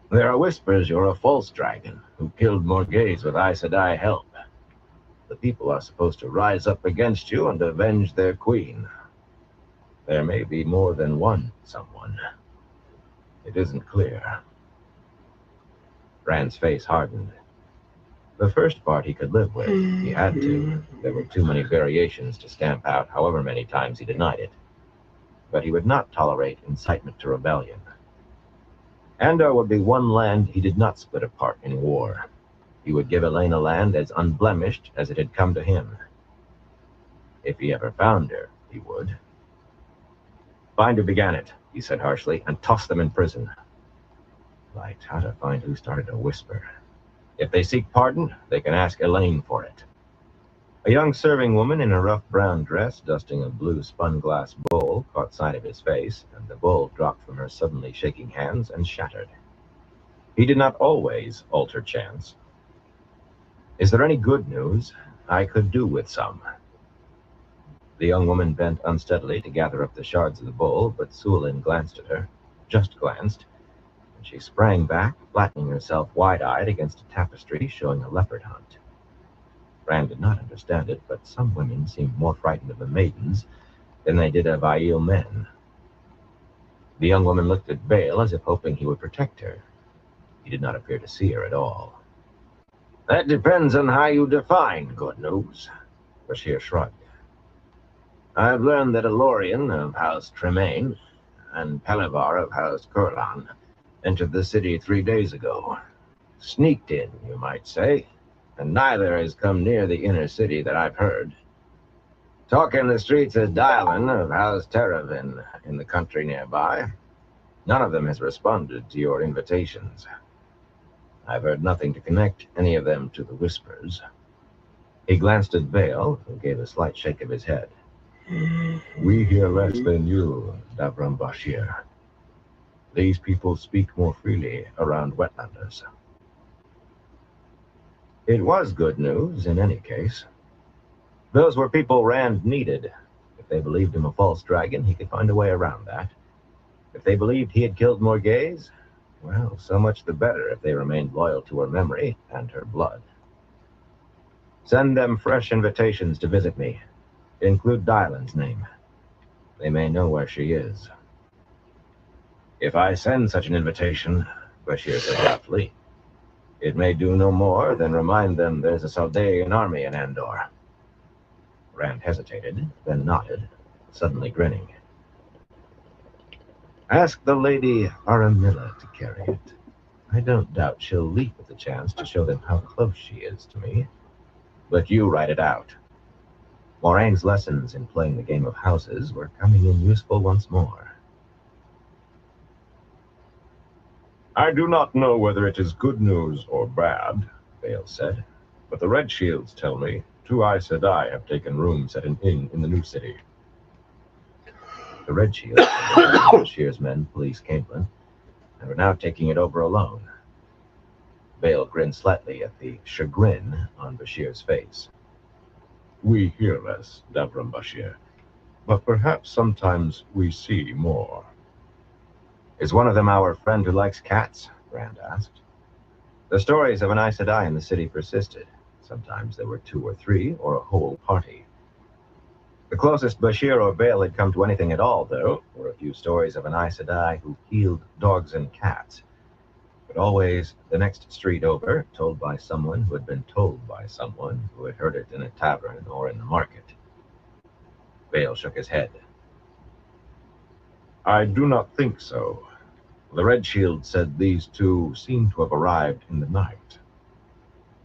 there are whispers you're a false dragon who killed Morghese with Aes Sedai help. The people are supposed to rise up against you and avenge their queen. There may be more than one someone. It isn't clear. Rand's face hardened. The first part he could live with. He had to. There were too many variations to stamp out however many times he denied it. But he would not tolerate incitement to rebellion. Andor would be one land he did not split apart in war. He would give Elaine a land as unblemished as it had come to him. If he ever found her, he would. Find who began it, he said harshly, and toss them in prison. Right, how to find who started a whisper. If they seek pardon, they can ask Elaine for it. A young serving woman in a rough brown dress, dusting a blue spun-glass bowl, caught sight of his face, and the bowl dropped from her suddenly shaking hands and shattered. He did not always alter chance. Is there any good news? I could do with some. The young woman bent unsteadily to gather up the shards of the bowl, but Suolin glanced at her, just glanced, and she sprang back, flattening herself wide-eyed against a tapestry showing a leopard hunt. Rand did not understand it, but some women seemed more frightened of the maidens than they did of Aiel men. The young woman looked at Bale as if hoping he would protect her. He did not appear to see her at all. That depends on how you define good news, Bashir shrugged. I've learned that Elorian of House Tremaine and Pelivar of House Kurlan entered the city 3 days ago. Sneaked in, you might say, and neither has come near the inner city that I've heard. Talk in the streets as Dylan of House Teravin in the country nearby. None of them has responded to your invitations. I've heard nothing to connect any of them to the whispers. He glanced at Bale, who gave a slight shake of his head. We hear less than you, Davram Bashir. These people speak more freely around wetlanders. It was good news, in any case. Those were people Rand needed. If they believed him a false dragon, he could find a way around that. If they believed he had killed Morghese, well, so much the better if they remained loyal to her memory and her blood. Send them fresh invitations to visit me. Include Dylan's name. They may know where she is. If I send such an invitation, Bashir said doubtfully, It may do no more than remind them there's a Saldaean army in Andor. Rand hesitated, then nodded, suddenly grinning. Ask the Lady Aramilla to carry it. I don't doubt she'll leap at the chance to show them how close she is to me. But you write it out. Moraine's lessons in playing the game of houses were coming in useful once more. I do not know whether it is good news or bad, Vale said, but the Red Shields tell me 2 Aes Sedai have taken rooms at an inn in the new city. The Red Shields had Bashir's men police Camelin, and were now taking it over alone. Vale grinned slightly at the chagrin on Bashir's face. We hear less, Davram Bashir, but perhaps sometimes we see more. Is one of them our friend who likes cats? Rand asked. The stories of an Aes Sedai in the city persisted. Sometimes there were 2 or 3, or a whole party. The closest Bashir or Vale had come to anything at all, though, were a few stories of an Aes Sedai who healed dogs and cats. But always the next street over, told by someone who had been told by someone who had heard it in a tavern or in the market. Vale shook his head. I do not think so. The Red Shield said these 2 seem to have arrived in the night.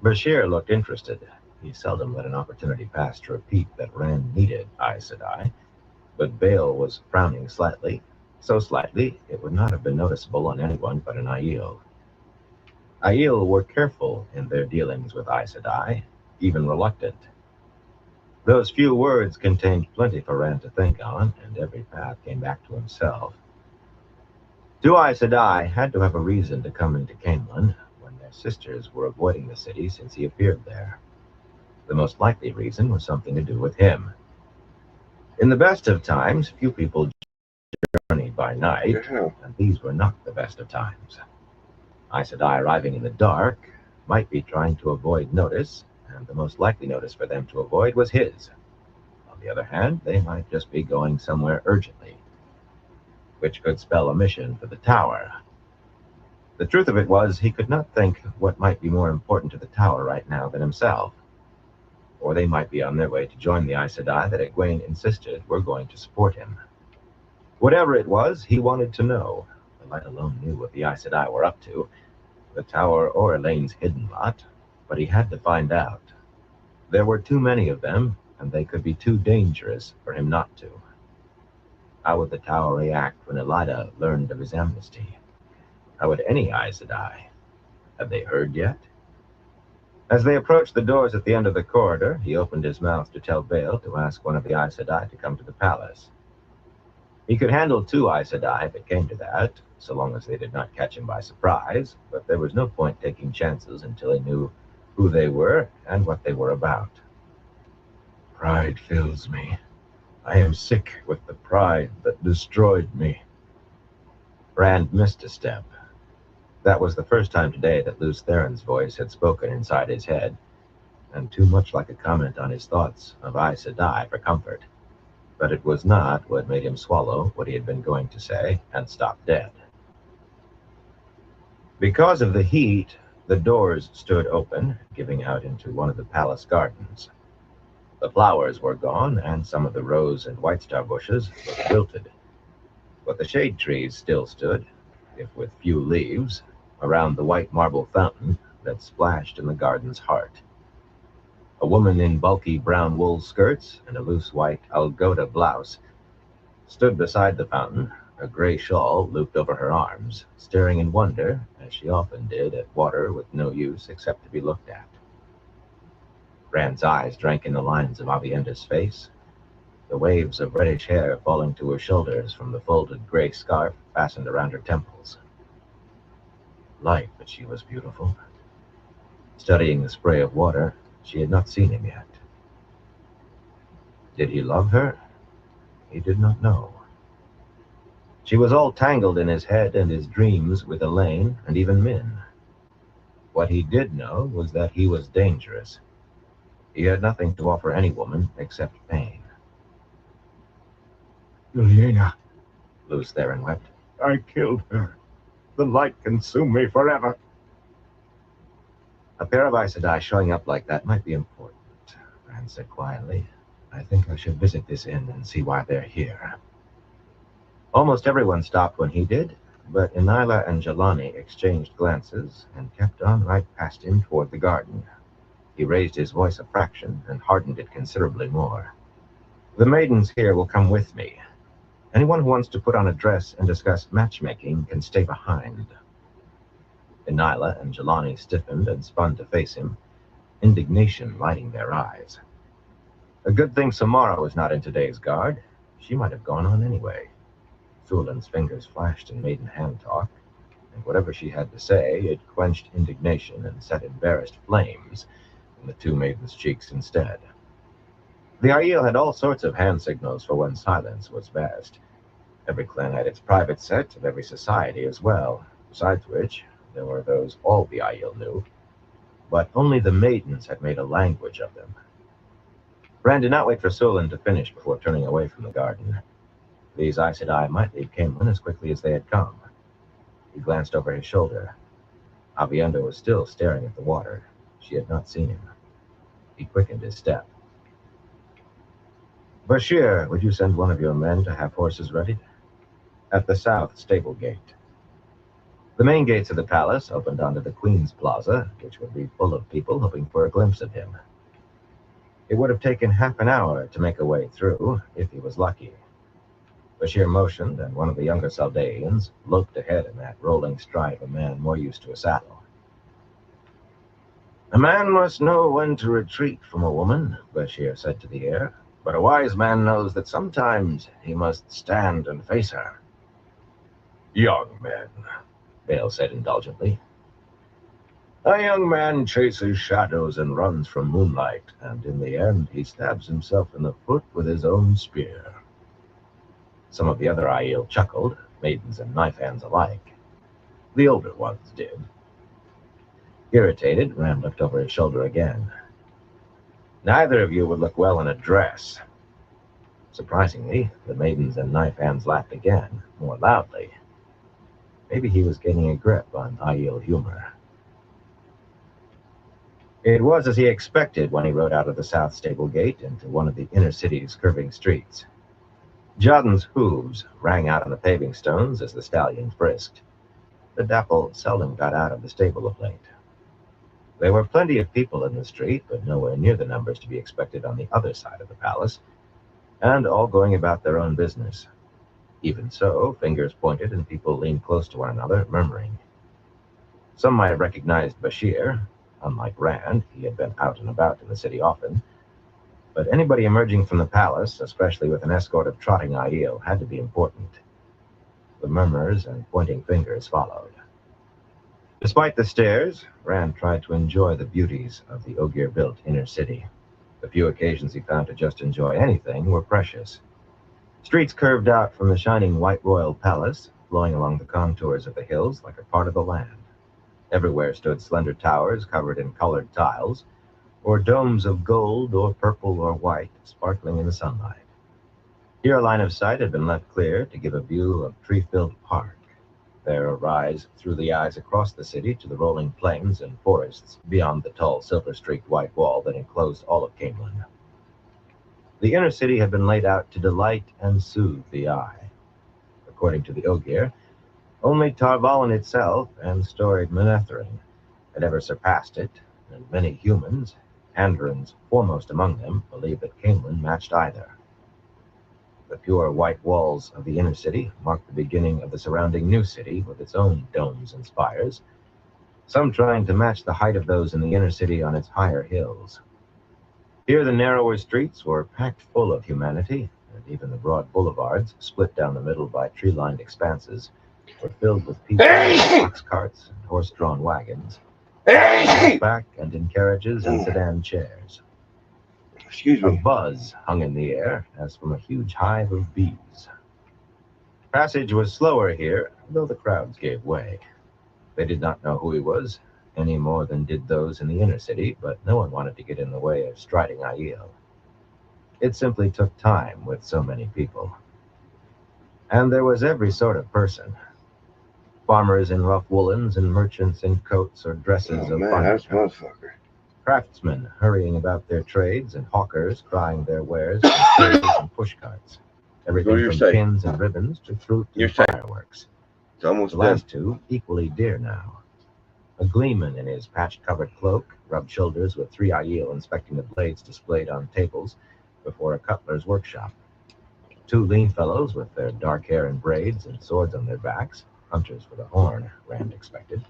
Bashir looked interested. He seldom let an opportunity pass to repeat that Rand needed Aes Sedai, but Vale was frowning slightly, so slightly it would not have been noticeable on anyone but an Aiel. Aiel were careful in their dealings with Aes Sedai, even reluctant. Those few words contained plenty for Rand to think on, and every path came back to himself. 2 Aes Sedai had to have a reason to come into Camelin when their sisters were avoiding the city since he appeared there. The most likely reason was something to do with him. In the best of times, few people journeyed by night, and these were not the best of times. Aes Sedai arriving in the dark might be trying to avoid notice, and the most likely notice for them to avoid was his. On the other hand, they might just be going somewhere urgently, which could spell a mission for the tower. The truth of it was, he could not think what might be more important to the tower right now than himself. Or they might be on their way to join the Aes Sedai that Egwene insisted were going to support him. Whatever it was, he wanted to know. The light alone knew what the Aes Sedai were up to, the tower or Elaine's hidden lot, but he had to find out. There were too many of them, and they could be too dangerous for him not to. How would the tower react when Elida learned of his amnesty? How would any Aes Sedai? Had they heard yet? As they approached the doors at the end of the corridor, he opened his mouth to tell Vale to ask one of the Aes Sedai to come to the palace. He could handle 2 Aes Sedai if it came to that, so long as they did not catch him by surprise, but there was no point taking chances until he knew who they were and what they were about. Pride fills me. I am sick with the pride that destroyed me. Rand missed a step. That was the first time today that Lews Theron's voice had spoken inside his head, and too much like a comment on his thoughts of Aes Sedai for comfort. But it was not what made him swallow what he had been going to say and stop dead. Because of the heat, the doors stood open, giving out into one of the palace gardens. The flowers were gone, and some of the rose and white star bushes looked wilted. But the shade trees still stood, if with few leaves, around the white marble fountain that splashed in the garden's heart. A woman in bulky brown wool skirts and a loose white algoda blouse stood beside the fountain, a gray shawl looped over her arms, staring in wonder, as she often did, at water with no use except to be looked at. Rand's eyes drank in the lines of Avienda's face, the waves of reddish hair falling to her shoulders from the folded gray scarf fastened around her temples. Light, but she was beautiful. Studying the spray of water, she had not seen him yet. Did he love her? He did not know. She was all tangled in his head and his dreams with Elaine and even Min. What he did know was that he was dangerous. He had nothing to offer any woman except pain. Ilyena, Lews Theron wept. I killed her. The light consumed me forever. A pair of Aes Sedai showing up like that might be important, Rand said quietly. I think I should visit this inn and see why they're here. Almost everyone stopped when he did, but Inila and Jelani exchanged glances and kept on right past him toward the garden. He raised his voice a fraction and hardened it considerably more. The maidens here will come with me. Anyone who wants to put on a dress and discuss matchmaking can stay behind. Inila and Jelani stiffened and spun to face him, indignation lighting their eyes. A good thing Samara was not in today's guard. She might have gone on anyway. Thulin's fingers flashed in maiden hand talk, and whatever she had to say, it quenched indignation and set embarrassed flames in the two maidens' cheeks instead. The Aiel had all sorts of hand signals for when silence was best. Every clan had its private set, and every society as well, besides which there were those all the Aiel knew, but only the maidens had made a language of them. Rand did not wait for Thulin to finish before turning away from the garden. These Aes Sedai might leave Caemlyn as quickly as they had come. He glanced over his shoulder. Avienda was still staring at the water. She had not seen him. He quickened his step. Bashir, would you send one of your men to have horses ready? At the south stable gate. The main gates of the palace opened onto the Queen's Plaza, which would be full of people hoping for a glimpse of him. It would have taken half an hour to make a way through, if he was lucky. Bashir motioned, and one of the younger Saldaeans loped ahead in that rolling stride of a man more used to a saddle. A man must know when to retreat from a woman, Bashir said to the air, but a wise man knows that sometimes he must stand and face her. Young men, Bale said indulgently. A young man chases shadows and runs from moonlight, and in the end he stabs himself in the foot with his own spear. Some of the other Aiel chuckled, maidens and knife hands alike. The older ones did. Irritated, Rand looked over his shoulder again. Neither of you would look well in a dress. Surprisingly, the maidens and knife hands laughed again, more loudly. Maybe he was gaining a grip on Aiel humor. It was as he expected when he rode out of the south stable gate into one of the inner city's curving streets. Jotun's hooves rang out on the paving stones as the stallion frisked. The dapple seldom got out of the stable of late. There were plenty of people in the street, but nowhere near the numbers to be expected on the other side of the palace, and all going about their own business. Even so, fingers pointed and people leaned close to one another, murmuring. Some might have recognized Bashir. Unlike Rand, he had been out and about in the city often, but anybody emerging from the palace, especially with an escort of trotting Aiel, had to be important. The murmurs and pointing fingers followed. Despite the stares, Rand tried to enjoy the beauties of the Ogier-built inner city. The few occasions he found to just enjoy anything were precious. Streets curved out from the shining white royal palace, flowing along the contours of the hills like a part of the land. Everywhere stood slender towers covered in colored tiles, or domes of gold or purple or white sparkling in the sunlight. Here a line of sight had been left clear to give a view of tree-filled park. There a rise through the eyes across the city to the rolling plains and forests beyond the tall silver-streaked white wall that enclosed all of Caemlyn. The inner city had been laid out to delight and soothe the eye. According to the Ogier, only Tarvalin itself and storied Manetheren had ever surpassed it, and many humans, Andorans foremost among them, believed that Caemlyn matched either. The pure white walls of the inner city marked the beginning of the surrounding new city with its own domes and spires, some trying to match the height of those in the inner city on its higher hills. Here the narrower streets were packed full of humanity, and even the broad boulevards, split down the middle by tree-lined expanses, were filled with people in box carts and horse-drawn wagons, back and in carriages and sedan chairs. Excuse A me. buzz hung in the air as from a huge hive of bees. Passage was slower here, though the crowds gave way. They did not know who he was, any more than did those in the inner city, but no one wanted to get in the way of striding Aiel. It simply took time with so many people. And there was every sort of person. farmers in rough woolens and merchants in coats or dresses Oh of man, that's buntine. motherfucker. Craftsmen hurrying about their trades, and hawkers crying their wares from trays and pushcarts. Everything your from say? pins and ribbons to fruit Your and say? fireworks. It's almost The done. last two equally dear now. A gleeman in his patch-covered cloak rubbed shoulders with 3 Aiel inspecting the blades displayed on tables before a cutler's workshop. 2 lean fellows with their dark hair in braids and swords on their backs, hunters for the horn, Rand expected,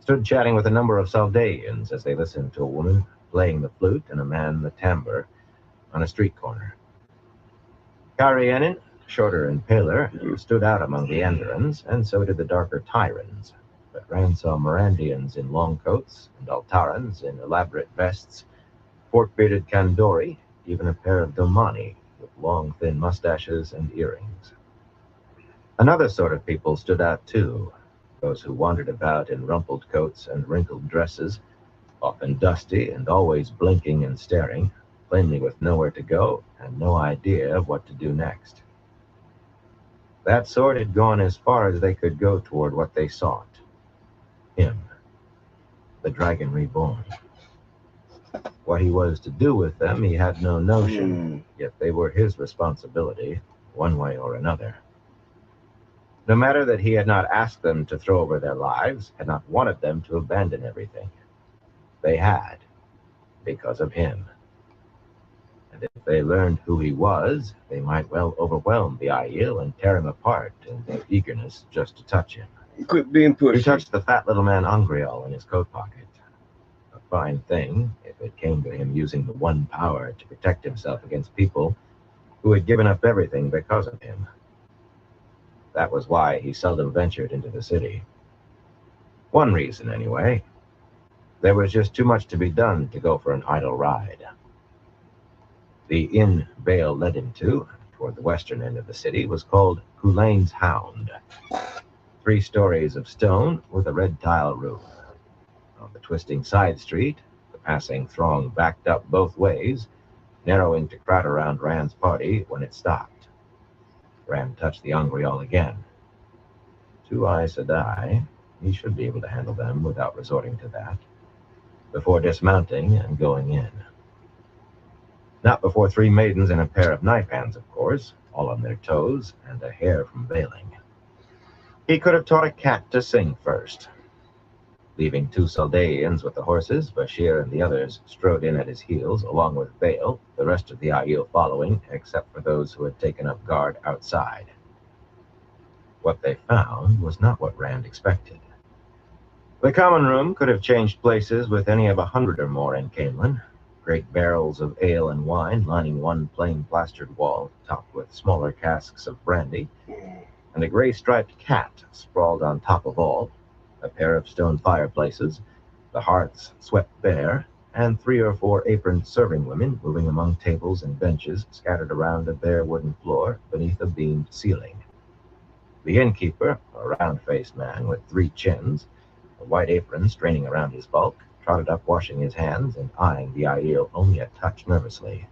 stood chatting with a number of Saldaeans as they listened to a woman playing the flute and a man the timbre on a street corner. Karianin, shorter and paler, stood out among the Andorans, and so did the darker Tyrans. But Rand saw Mirandians in long coats and Altarans in elaborate vests, fork-bearded Kandori, even a pair of Domani with long, thin mustaches and earrings. Another sort of people stood out too, those who wandered about in rumpled coats and wrinkled dresses, often dusty and always blinking and staring, plainly with nowhere to go and no idea of what to do next. That sort had gone as far as they could go toward what they sought. Him, the dragon reborn. What he was to do with them he had no notion, yet they were his responsibility, one way or another. No matter that he had not asked them to throw over their lives, had not wanted them to abandon everything. They had, because of him. And if they learned who he was, they might well overwhelm the Aiel and tear him apart in their eagerness just to touch him. Quit being pushy. He touched the fat little man Angriel in his coat pocket. A fine thing, if it came to him using the one power to protect himself against people who had given up everything because of him. That was why he seldom ventured into the city. One reason, anyway. There was just too much to be done to go for an idle ride. The inn Bale led him to, toward the western end of the city, was called Culane's Hound. 3 stories of stone with a red tile roof. On the twisting side street, the passing throng backed up both ways, narrowing to crowd around Rand's party when it stopped. Rand touched the Angriol again. 2 Aes Sedai, he should be able to handle them without resorting to that, before dismounting and going in. Not before 3 maidens and a pair of knife hands, of course, all on their toes, and a hair from bailing. He could have taught a cat to sing first. Leaving 2 Saldaeans with the horses, Bashir and the others strode in at his heels, along with Bale, the rest of the Aiel following, except for those who had taken up guard outside. What they found was not what Rand expected. The common room could have changed places with any of 100 or more in Caemlyn. Great barrels of ale and wine lining one plain plastered wall, topped with smaller casks of brandy, and a gray-striped cat sprawled on top of all, a pair of stone fireplaces, the hearths swept bare, and 3 or 4 aproned serving women moving among tables and benches scattered around a bare wooden floor beneath a beamed ceiling. The innkeeper, a round-faced man with 3 chins, a white apron straining around his bulk, trotted up washing his hands and eyeing the Aiel only a touch nervously.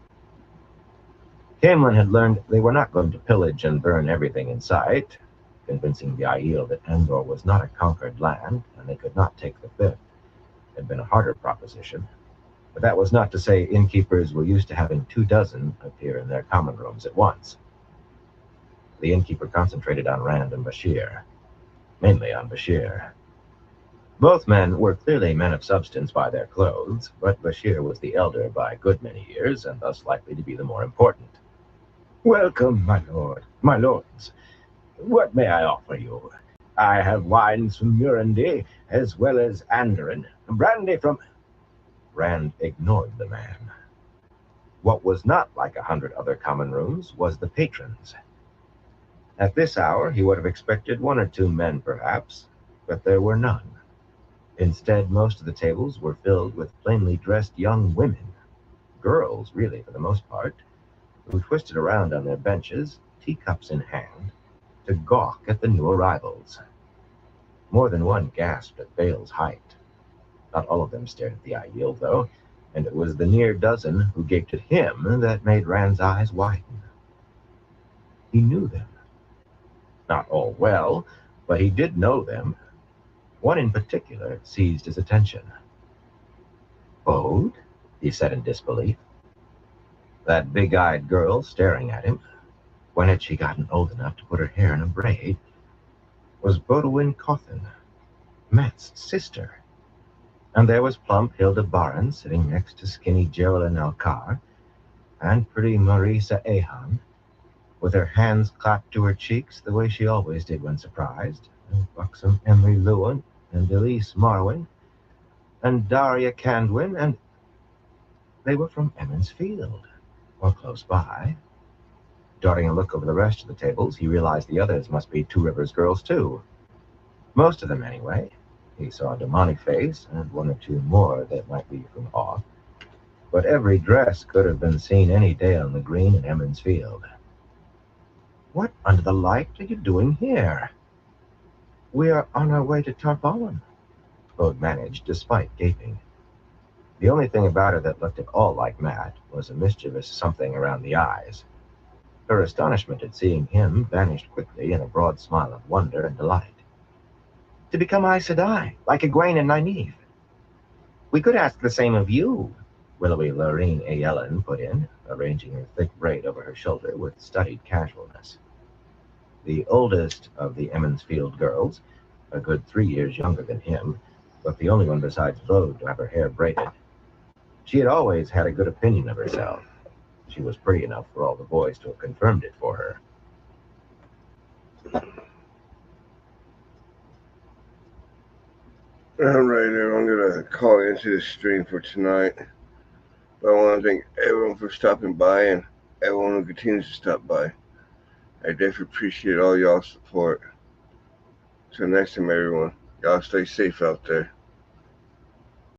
Caemlyn had learned they were not going to pillage and burn everything in sight. Convincing the Aiel that Endor was not a conquered land, and they could not take the 5th, had been a harder proposition. But that was not to say innkeepers were used to having 24 appear in their common rooms at once. The innkeeper concentrated on Rand and Bashir. Mainly on Bashir. Both men were clearly men of substance by their clothes, but Bashir was the elder by a good many years, and thus likely to be the more important. "Welcome, my lord, my lords. What may I offer you? I have wines from Murandy, as well as Andoran, brandy from—" Rand ignored the man. What was not like 100 other common rooms was the patrons. At this hour, he would have expected 1 or 2 men, perhaps, but there were none. Instead, most of the tables were filled with plainly dressed young women, girls, really, for the most part, who twisted around on their benches, teacups in hand, to gawk at the new arrivals. More than one gasped at Bale's height. Not all of them stared at the Aiel, though, and it was the near dozen who gaped at him that made Rand's eyes widen. He knew them. Not all well, but he did know them. One in particular seized his attention. "Bode?" he said in disbelief. That big-eyed girl staring at him, when had she gotten old enough to put her hair in a braid, was Bodewin Cawthon, Matt's sister. And there was plump Hilda Barron sitting next to skinny Geraldine Alcar, and pretty Marisa Ahan, with her hands clapped to her cheeks the way she always did when surprised, and buxom Emery Lewin, and Elise Marwin, and Daria Candwin, and they were from Emmons Field, or close by. Darting a look over the rest of the tables, he realized the others must be Two Rivers girls, too. Most of them, anyway. He saw a demonic face, and one or two more that might be from off. But every dress could have been seen any day on the green in Emmons Field. "What under the light are you doing here?" "We are on our way to Tarvalon," Bode managed, despite gaping. The only thing about her that looked at all like Matt was a mischievous something around the eyes. Her astonishment at seeing him vanished quickly in a broad smile of wonder and delight. "To become Aes Sedai, like Egwene and Nynaeve." "We could ask the same of you," willowy Lorraine A. Ellen put in, arranging her thick braid over her shoulder with studied casualness. The oldest of the Emmons Field girls, a good 3 years younger than him, but the only one besides Bode to have her hair braided. She had always had a good opinion of herself. She was pretty enough for all the boys to have confirmed it for her. Alright, I'm going to call into the stream for tonight. But I want to thank everyone for stopping by and everyone who continues to stop by. I definitely appreciate all y'all's support. Till next time, everyone. Y'all stay safe out there.